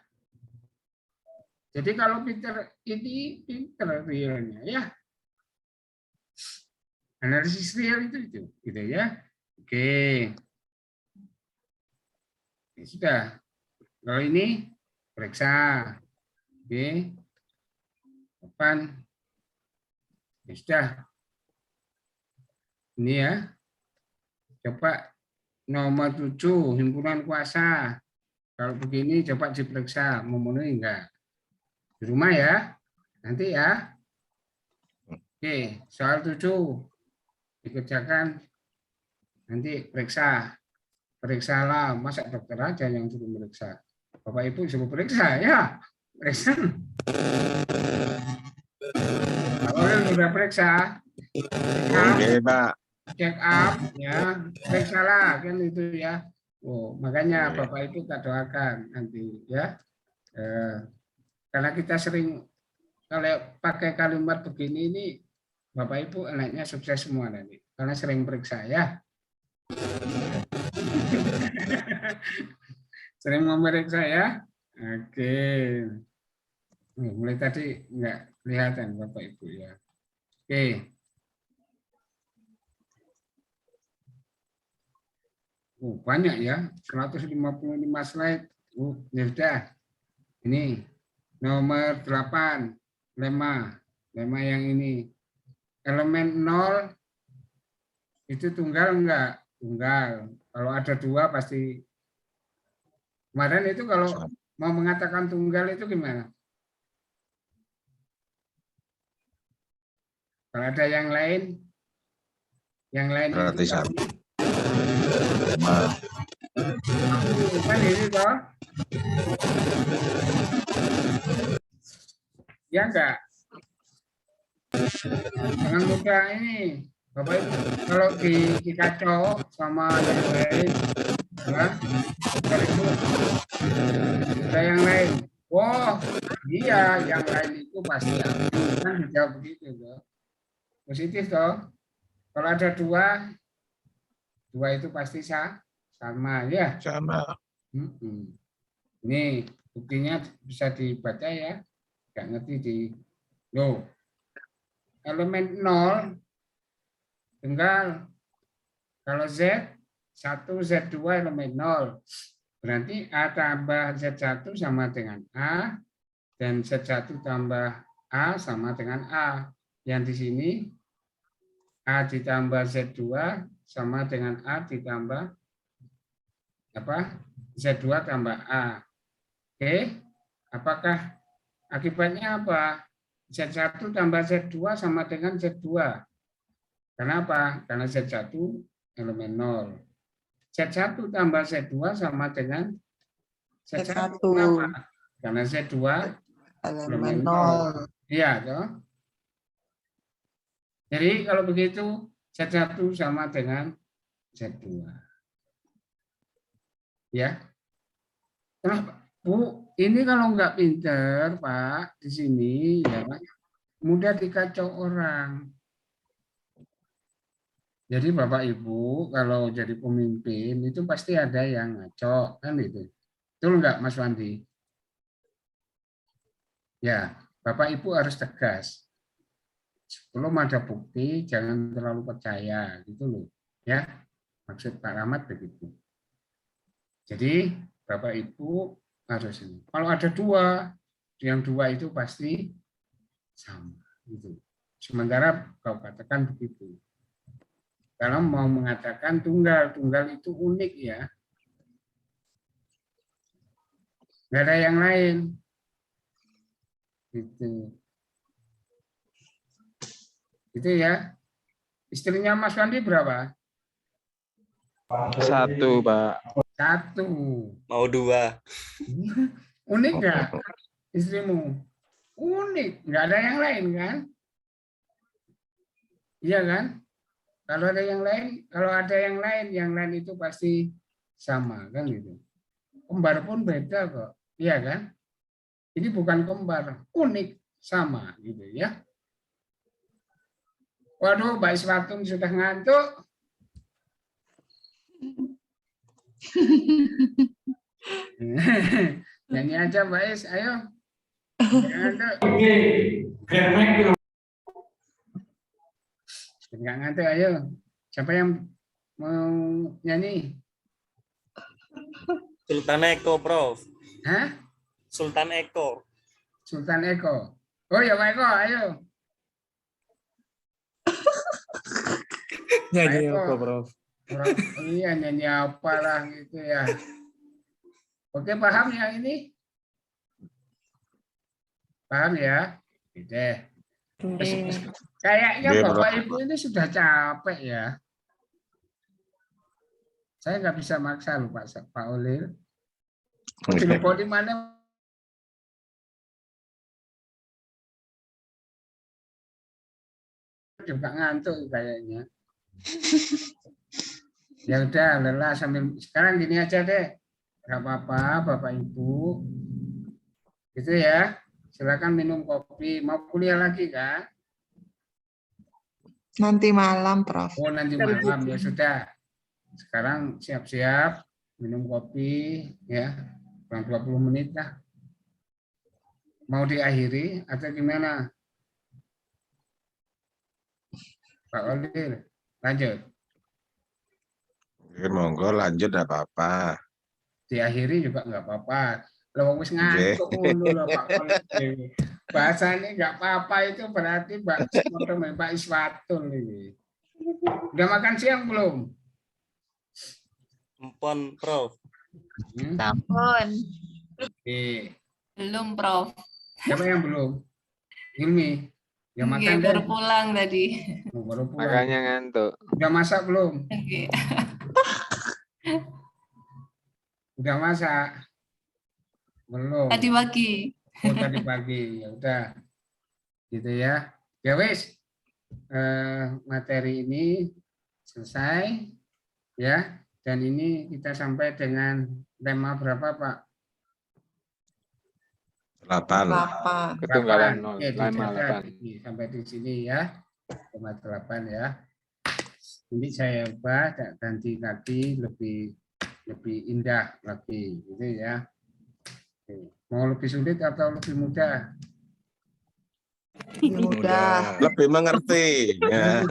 Jadi kalau pinter ini pinter realnya ya. Analisis real itu gitu ya. Oke. Ya, sudah. Kalau ini periksa. Oke. Depan. Ya, sudah. Ini ya. Coba nomor 7 himpunan kuasa. Kalau begini coba diperiksa memenuhi enggak? Di rumah ya. Nanti ya. Oke, soal 7 dikerjakan. Nanti periksa. Periksalah, masa dokter aja yang suruh meriksa. Bapak Ibu suruh periksa ya. Periksa. Kalau sudah periksa, Oke, Pak. check up ya, periksalah kan itu ya. Oh, makanya Bapak Ibu kita doakan nanti ya. Karena kita sering kalau pakai kalimat begini ini Bapak Ibu anaknya sukses semua nanti. Karena sering periksa ya. Sering memeriksa ya. Oke. Mulai tadi enggak kelihatan Bapak Ibu ya. Oke. Banyak ya, 155 slide. Ya sudah. Ini nomor 8, lemma yang ini. Elemen 0 itu tunggal enggak? Tunggal. Kalau ada 2 pasti. Kemarin itu kalau mau mengatakan tunggal itu gimana? Kalau ada yang lain Berarti itu satu. kan ini toh? Ya enggak? Jangan mudah ini. Bapak Ibu, kalau dikacau sama yang lain, ya, itu ada yang lain. Oh, iya, yang lain itu pasti kan dijawab begitu toh. Positif toh. Kalau ada 2 itu pasti sama ya. Sama. Ini buktinya bisa dibaca ya. Nggak ngerti di loh. Elemen 0 tunggal. Kalau Z 1 Z2 elemen 0. Berarti A tambah Z1 sama dengan A, dan Z1 tambah A sama dengan A. Yang di sini A ditambah Z2 sama dengan A ditambah apa? Z2 tambah A. Oke, apakah akibatnya apa? Z1 tambah Z2 sama dengan Z2. Kenapa? Karena Z1 elemen 0. Z1 tambah Z2 sama dengan Z1. Kenapa? Karena Z2 elemen 0. Iya, toh? Jadi kalau begitu Z1 sama dengan Z2. Ya. Kenapa? Bu, ini kalau nggak pinter, Pak, di sini ya mudah dikacau orang. Jadi Bapak Ibu kalau jadi pemimpin itu pasti ada yang ngaco, kan itu. Betul nggak Mas Wandi? Ya, Bapak Ibu harus tegas. Sebelum ada bukti jangan terlalu percaya, gitu loh. Ya, maksud Pak Rahmat begitu. Jadi Bapak Ibu harus ini. Kalau ada dua, yang dua itu pasti sama. Gitu. Sementara kau katakan begitu. Kalau mau mengatakan tunggal, tunggal itu unik ya. Nggak ada yang lain. Gitu. Gitu ya. Istrinya Mas Wandi berapa? 1, Pak. 1. Mau 2. Unik nggak istrimu? Unik, nggak ada yang lain kan? Iya kan? Kalau ada yang lain itu pasti sama kan gitu. Kembar pun beda kok, iya kan? Ini bukan kembar, unik, sama gitu ya. Waduh, Mbak Iswatun sudah ngantuk. Nyanyi aja Mbak Is, ayo. Nggak ngantuk, ayo. Siapa yang mau nyanyi? Sultan Eko, Prof. Hah? Sultan Eko. Sultan Eko. Oh ya Pak Eko, ayo. Nyanyi Eko. apa, Prof? Iya, nyanyi apalah gitu ya. Oke, paham ya ini? Paham ya? Oke. Kayaknya Bapak Ibu ini sudah capek ya. Saya nggak bisa maksa loh Pak Olil. Telepon di mana? Juga ngantuk kayaknya. Ya udah, lelah sambil sekarang gini aja deh. Nggak apa-apa Bapak Ibu. Gitu ya. Silakan minum kopi. Mau kuliah lagi kan? Nanti malam, Prof. Oh, nanti malam ya sudah. Sekarang siap-siap minum kopi ya. Kurang 20 menit lah. Mau diakhiri atau gimana? Pak Olil, lanjut. Monggo lanjut enggak apa-apa. Diakhiri juga nggak apa-apa. Lo wis ngantuk dulu loh Pak Olil. Bahasanya nggak apa-apa itu berarti Pak Iswatul ini. Udah makan siang belum? Empon, Prof. Sampun. Oke. Belum, Prof. Siapa yang belum? Hilmi. Ya makan deh. Baru pulang tadi. Baru pulang. Makanya ngantuk. Udah masak belum? Oke. Udah masak? Belum. Tadi pagi. Oh, tadi pagi. Ya udah. Gitu ya. Ya wis. Materi ini selesai ya. Dan ini kita sampai dengan tema berapa, Pak? 8. Ketunggalan 0, Oke, tema 8. sampai di sini ya. Tema 8 ya. Ini saya ubah ganti lagi lebih indah lagi gitu ya. Oke. Mau lebih sulit atau lebih mudah? Mudah. Lebih mengerti. Ya.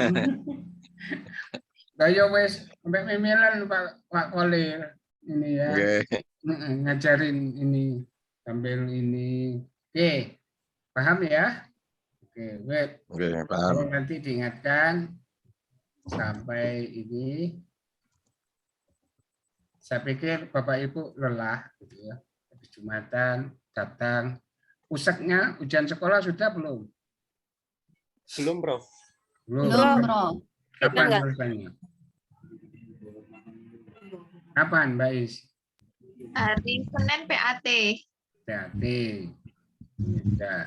Kayak wes sampai memilan Pak Kolir ini ya. Oke. Ngajarin ini sambil ini. Oke, paham ya? Oke, wait. Oke, paham. Nanti diingatkan sampai ini. Saya pikir Bapak Ibu lelah gitu ya. Habis Jumatan datang. Usaknya ujian sekolah sudah belum? Belum, Prof. Belum, Prof. Kapan selesainya? Kapan, Mbak Is? Hari Senin PAT. PAT. Ya.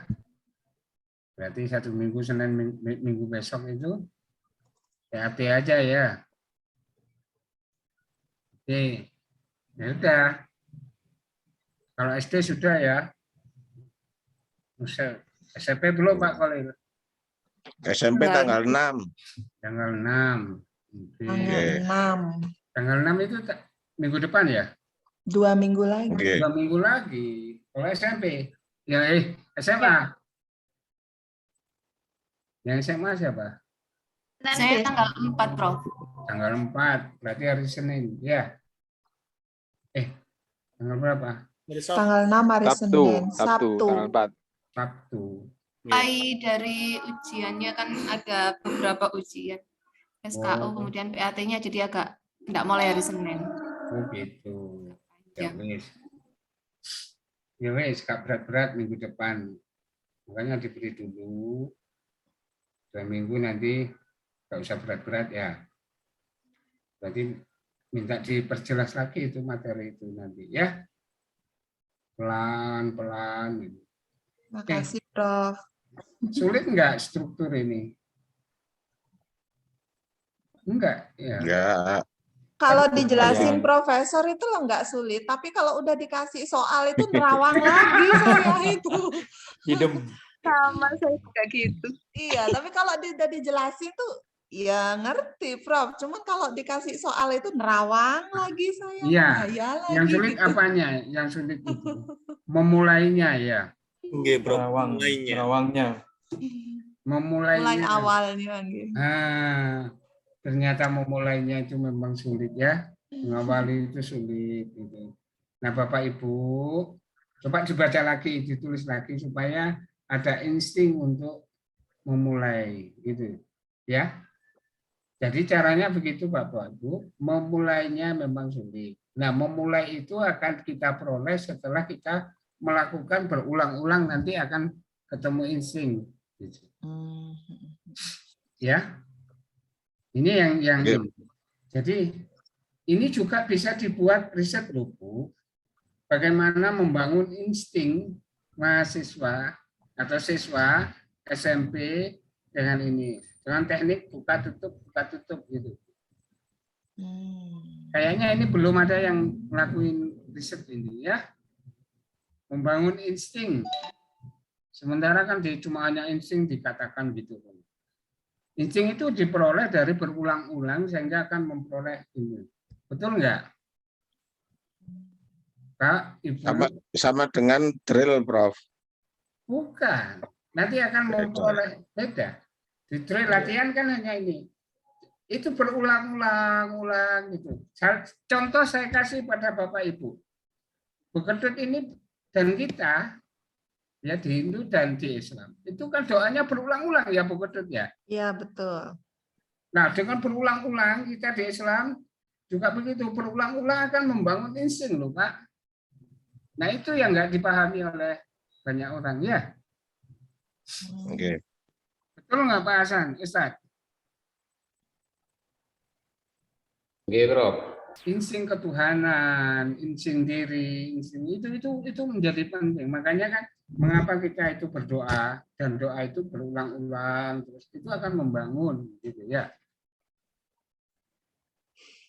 Berarti 1 minggu Senin minggu besok itu PAT aja ya. Oke. Ya udah. Kalau SD sudah ya. SMP belum Pak Kolil? SMP tanggal 6. Tanggal 6. Oke. Tanggal 6. Tanggal 6 itu minggu depan ya? 2 minggu lagi. Oke. 2 minggu lagi. Kalau SMP. Ya SMA. Yang SMA siapa? Saya tanggal 4, Prof. Tanggal 4. Berarti hari Senin. Ya. Tanggal berapa? Tanggal 6 hari Senin. Sabtu, tanggal 4. Sabtu. Mulai dari ujiannya kan ada beberapa ujian. SKU, kemudian PAT-nya jadi agak enggak mulai hari Senin. Oh gitu. Ya Ya. wes. Ya wes, gak berat-berat minggu depan. Makanya diberi dulu. 2 minggu nanti gak usah berat-berat ya. Berarti minta diperjelas lagi itu materi itu nanti ya. Pelan-pelan. Makasih, Prof. Sulit enggak struktur ini? Enggak, ya. Enggak. Kalau dijelasin profesor itu lo nggak sulit, tapi kalau udah dikasih soal itu nerawang lagi saya itu. Idem. Sama saya juga gitu. Iya, tapi kalau udah dijelasin tuh ya ngerti, Prof. Cuman kalau dikasih soal itu nerawang lagi saya. Iya. bahaya lagi Yang sulit gitu. apanya? Yang sulit itu memulainya ya. Nggih, Prof. Terawang, Mulainya. terawangnya. Mulai Memulainya. awalnya gitu. Ternyata memulainya itu memang sulit ya. Mengawali itu sulit gitu. Nah, Bapak Ibu, coba dibaca lagi, ditulis lagi supaya ada insting untuk memulai gitu. Ya. Jadi caranya begitu Bapak Ibu, memulainya memang sulit. Nah, memulai itu akan kita peroleh setelah kita melakukan berulang-ulang, nanti akan ketemu insting gitu. Ya. Ini yang Ya. ini. Jadi ini juga bisa dibuat riset loh, Bu. Bagaimana membangun insting mahasiswa atau siswa SMP dengan ini, dengan teknik buka tutup gitu. Kayaknya ini belum ada yang ngelakuin riset ini ya. Membangun insting. Sementara kan cuma hanya insting dikatakan gitu. Insting itu diperoleh dari berulang-ulang sehingga akan memperoleh ini. Betul enggak? Pak, Ibu? Sama dengan drill, Prof. Bukan. Nanti akan memperoleh beda. Di drill latihan kan hanya ini. Itu berulang-ulang gitu. Contoh saya kasih pada Bapak Ibu. Bekedut ini dan kita ya di Hindu dan di Islam. Itu kan doanya berulang-ulang ya Bu Kedut ya. Iya, betul. Nah, dengan berulang-ulang kita di Islam juga begitu, berulang-ulang akan membangun insting loh, Pak. Nah, itu yang nggak dipahami oleh banyak orang ya. Oke. Betul nggak Pak Hasan, Ustaz? Oke, Prof. Insting ketuhanan, insting diri, insting itu menjadi penting. Makanya kan mengapa kita itu berdoa dan doa itu berulang-ulang terus itu akan membangun gitu ya.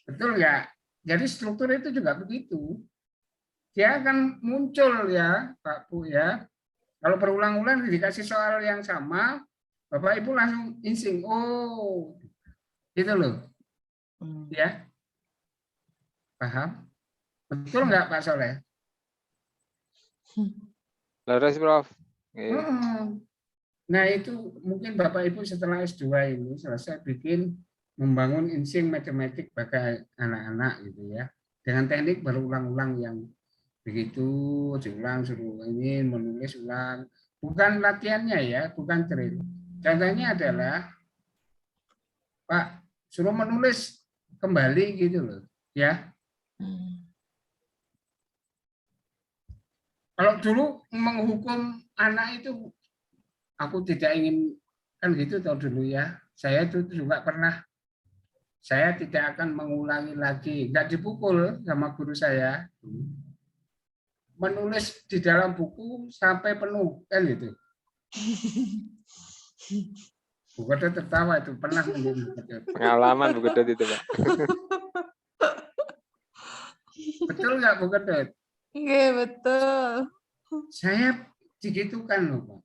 Betul nggak? Jadi struktur itu juga begitu. Dia akan muncul ya, Pak Bu ya. Kalau berulang-ulang dikasih soal yang sama, Bapak Ibu langsung insting, oh, gitu loh. Ya. Paham? Betul nggak Pak Soleh? Laras, Prof. Nah itu mungkin Bapak Ibu setelah S2 ini selesai bikin membangun insting matematik bagi anak-anak gitu ya. Dengan teknik berulang-ulang yang begitu diulang, suruh ini menulis ulang. Bukan latihannya ya, bukan drill. Contohnya adalah Pak suruh menulis kembali gitu loh, ya. Kalau dulu menghukum anak itu aku tidak ingin kan gitu tahu dulu ya. Saya itu juga pernah. Saya tidak akan mengulangi lagi. Enggak dipukul sama guru saya. Menulis di dalam buku sampai penuh kan gitu. Bu Kedot tertawa itu pernah Pengalaman Bu Kedot itu, Pak. Betul nggak Bu Kedot? Iya, betul. Saya digitukan loh Pak.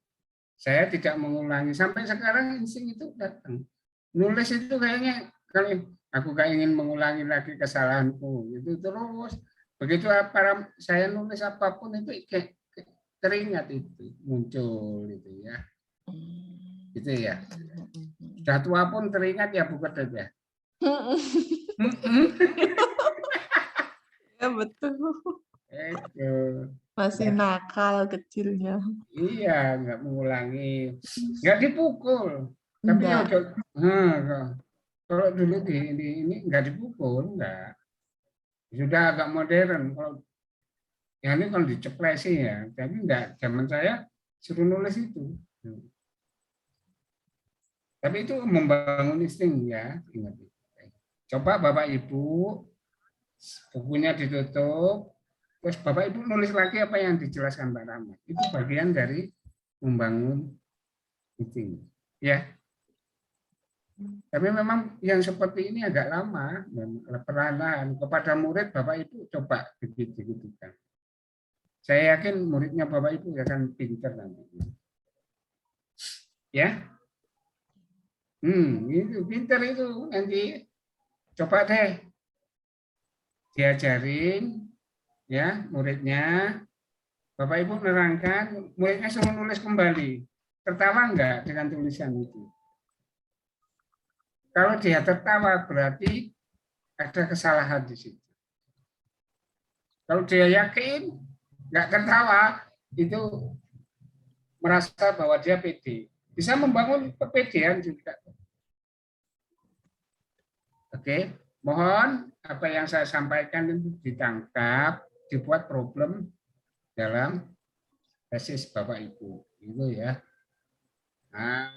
Saya tidak mengulangi sampai sekarang insting itu datang. Nulis itu kayaknya kalau aku gak ingin mengulangi lagi kesalahanku itu terus begitu para saya nulis apapun itu kayak teringat itu muncul itu ya. Gitu ya. Sudah tua pun teringat ya Bu Kedot ya. Ya betul. Itu. Masih nakal kecilnya. Iya, nggak mengulangi, nggak dipukul. Tapi ya Enggak. kalau dulu di ini nggak dipukul, nggak. Sudah agak modern. Kalau yang ini kalau diceplesi ya, tapi nggak. Zaman saya suruh nulis itu. Tapi itu membangun insting ya, ingat. Coba Bapak Ibu bukunya ditutup. Terus Bapak Ibu nulis lagi apa yang dijelaskan Pak Rahmat. Itu bagian dari membangun insting. Ya. Tapi memang yang seperti ini agak lama, perlahan kepada murid Bapak Ibu coba begitu kan. Saya yakin muridnya Bapak Ibu akan pintar nanti. Ya. Itu pintar itu nanti. Coba deh diajarin ya muridnya, Bapak Ibu nerangkan, muridnya suruh nulis kembali. Tertawa enggak dengan tulisan itu? Kalau dia tertawa berarti ada kesalahan di situ. Kalau dia yakin enggak tertawa, itu merasa bahwa dia pede. Bisa membangun kepedean juga. Oke, mohon apa yang saya sampaikan itu ditangkap, dibuat problem dalam tesis Bapak Ibu, itu ya. Nah,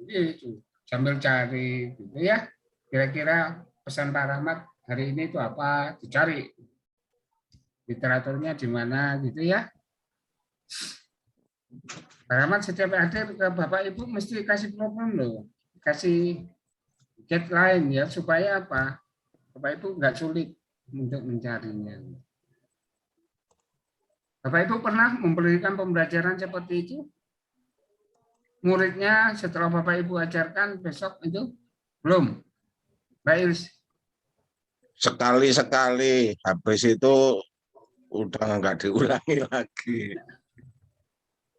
itu sambil cari, gitu ya. Kira-kira pesan Pak Rahmat hari ini itu apa? Dicari literaturnya di mana, gitu ya. Pak Rahmat setiap hadir ke Bapak Ibu mesti kasih problem loh, kasih deadline ya supaya apa? Bapak Ibu nggak sulit untuk mencarinya. Bapak Ibu pernah memberikan pembelajaran seperti itu? Muridnya setelah Bapak Ibu ajarkan besok itu belum? Mbak Iris? Sekali-sekali, habis itu udah nggak diulangi lagi.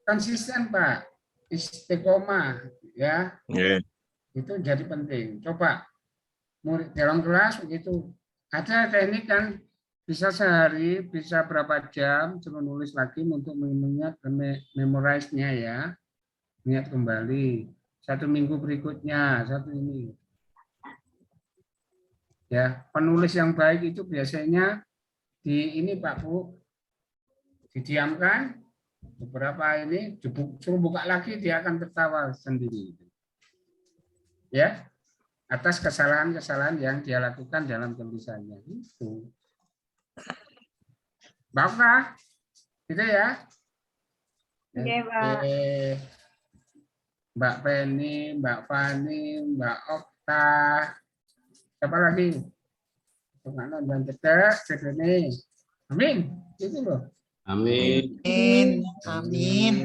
Konsisten Pak, istiqomah ya. Yeah. Itu jadi penting. Coba murid dalam kelas begitu. Ada teknik kan bisa sehari, bisa berapa jam, suruh nulis lagi untuk mengingat memorize-nya ya. Ingat kembali. 1 minggu berikutnya, satu ini. Ya, penulis yang baik itu biasanya di ini Pak Bu, didiamkan beberapa ini, suruh buka lagi dia akan tertawa sendiri. Ya, atas kesalahan-kesalahan yang dia lakukan dalam tulisannya itu. Bapak, gitu ya. Oke, Pak. Mbak Penny, Mbak Fani, Mbak Okta, siapa lagi? Penganon dan cedek, ini. Amin, itu loh. Amin. Amin.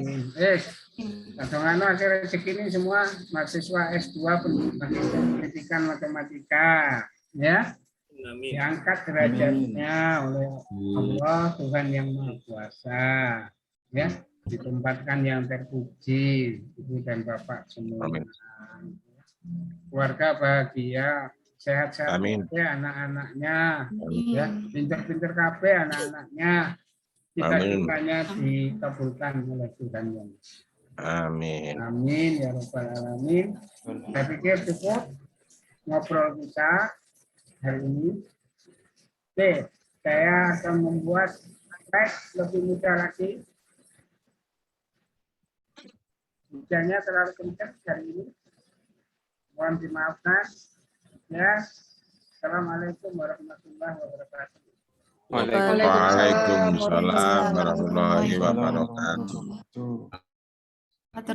Kadang-kadang akhir rezeki ini semua mahasiswa S2 pendidikan matematika, ya. Amin. Diangkat derajatnya oleh Allah Tuhan yang Maha Kuasa, ya. Ditempatkan yang terpuji, Ibu dan Bapak semua. Amin. keluarga bahagia, sehat-sehat Amin. kabeh anak-anaknya, ya, Amin. pinter-pinter kabeh anak-anaknya, Amin. cita-citanya dikabulkan oleh Tuhan yang Amin. Amin ya Rabbal Alamin. Saya pikir cukup ngobrol kita hari ini. Oke, saya akan membuat slide lebih mudah lagi. Hujannya terlalu kencang hari ini. Mohon dimaafkan. Ya, Assalamualaikum warahmatullahi wabarakatuh. Waalaikumsalam warahmatullahi wabarakatuh. Matur